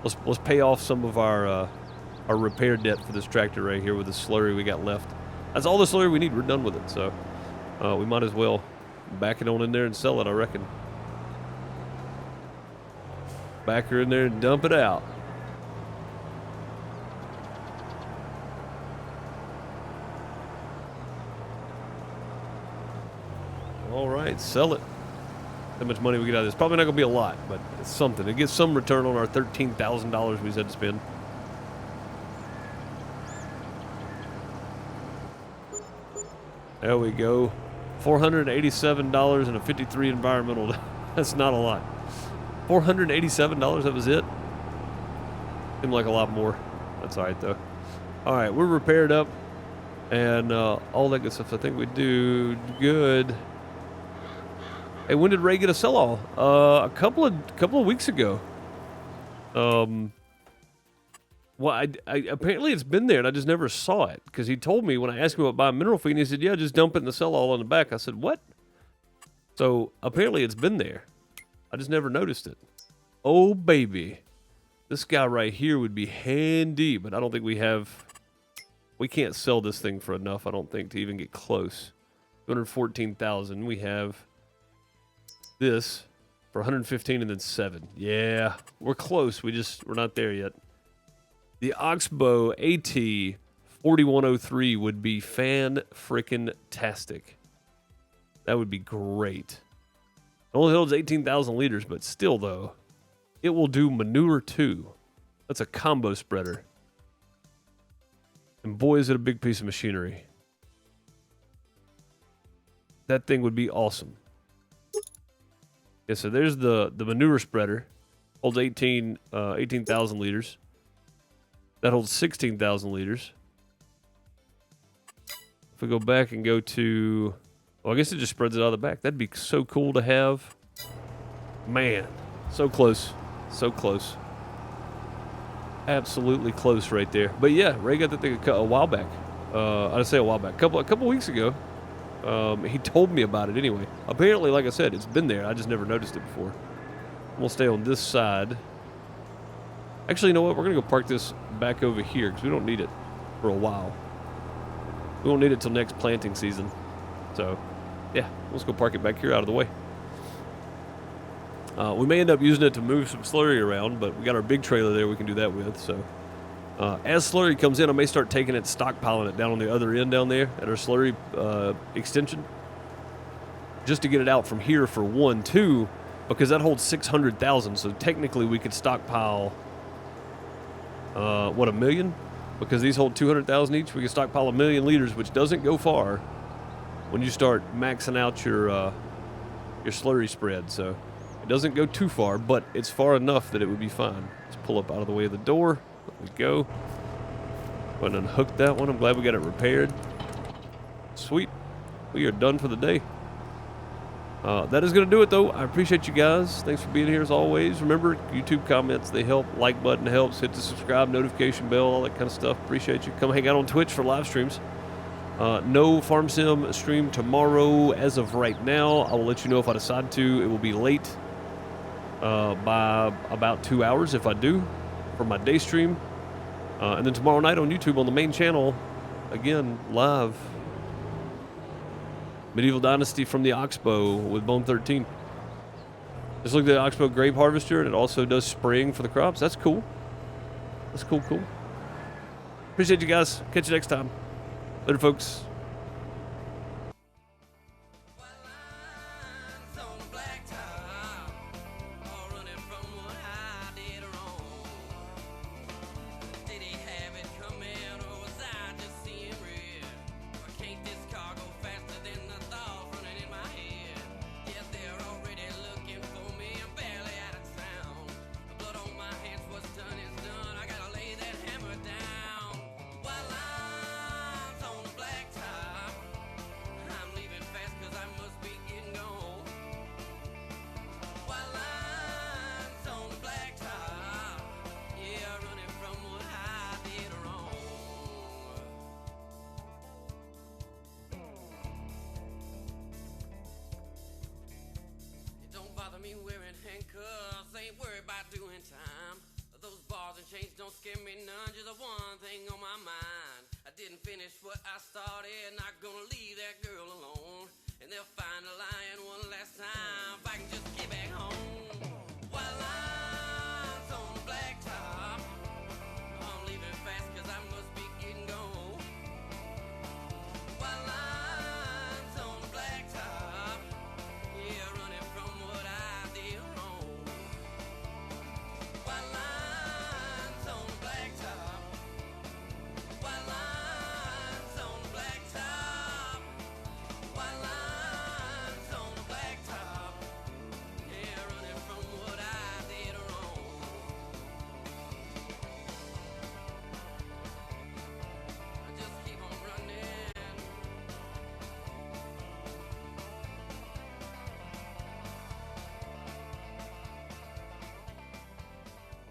S1: Let's pay off some of our repair debt for this tractor right here with the slurry we got left. That's all the slurry we need. We're done with it, so we might as well back it on in there and sell it, I reckon. Back her in there and dump it out. All right, sell it. How much money we get out of this? Probably not gonna be a lot, but it's something. It gets some return on our $13,000 we said to spend. There we go. $487 and a 53 environmental. That's not a lot. $487, that was it? Seemed like a lot more. That's all right, though. All right, we're repaired up and all that good stuff. I think we do good. Hey, when did Ray get a sell-all? A couple of weeks ago. Well, I apparently it's been there, and I just never saw it because he told me when I asked him about buying mineral feed, and he said, "Yeah, just dump it in the sell-all on the back." I said, "What?" So apparently it's been there. I just never noticed it. Oh, baby. This guy right here would be handy, but I don't think we have... We can't sell this thing for enough, I don't think, to even get close. 214,000. We have this for 115 and then 7. Yeah, we're close. We're not there yet. The Oxbow AT 4103 would be fan-frickin-tastic. That would be great. It only holds 18,000 liters, but still, though, it will do manure, too. That's a combo spreader. And boy, is it a big piece of machinery. That thing would be awesome. Yeah, so there's the manure spreader. Holds 18,000 liters. That holds 16,000 liters. If we go back and go to... Well, I guess it just spreads it out of the back. That'd be so cool to have. Man, so close. So close. Absolutely close right there. But yeah, Ray got that thing a while back. I'd say a while back. A couple weeks ago. He told me about it anyway. Apparently, like I said, it's been there. I just never noticed it before. We'll stay on this side. Actually, you know what? We're going to go park this back over here because we don't need it for a while. We won't need it till next planting season. So, yeah, let's go park it back here out of the way. We may end up using it to move some slurry around, but we got our big trailer there we can do that with. So, as slurry comes in, I may start taking it, stockpiling it down on the other end down there at our slurry extension, just to get it out from here for 1, 2, because that holds 600,000. So technically, we could stockpile what, 1 million? Because these hold 200,000 each. We can stockpile 1 million liters, which doesn't go far when you start maxing out your slurry spread. So it doesn't go too far, but it's far enough that it would be fine. Let's pull up out of the way of the door. There we go. Go ahead and unhook that one. I'm glad we got it repaired. Sweet. We are done for the day. That is going to do it, though. I appreciate you guys. Thanks for being here as always. Remember, YouTube comments, they help. Like button helps. Hit the subscribe, notification bell, all that kind of stuff. Appreciate you. Come hang out on Twitch for live streams. No Farm Sim stream tomorrow as of right now. I will let you know if I decide to. It will be late by about 2 hours if I do for my day stream. And then tomorrow night on YouTube on the main channel, again, live. Medieval Dynasty from the Oxbow with Bone 13. Just look at the Oxbow Grape Harvester, and it also does spraying for the crops. That's cool. That's cool. Appreciate you guys. Catch you next time. Later, folks.
S2: Me wearing handcuffs, ain't worried about doing time. Those bars and chains don't scare me none, just the one thing on my mind. I didn't finish what I started, not gonna leave that girl alone. And they'll find a lion one last time if I can just get back home.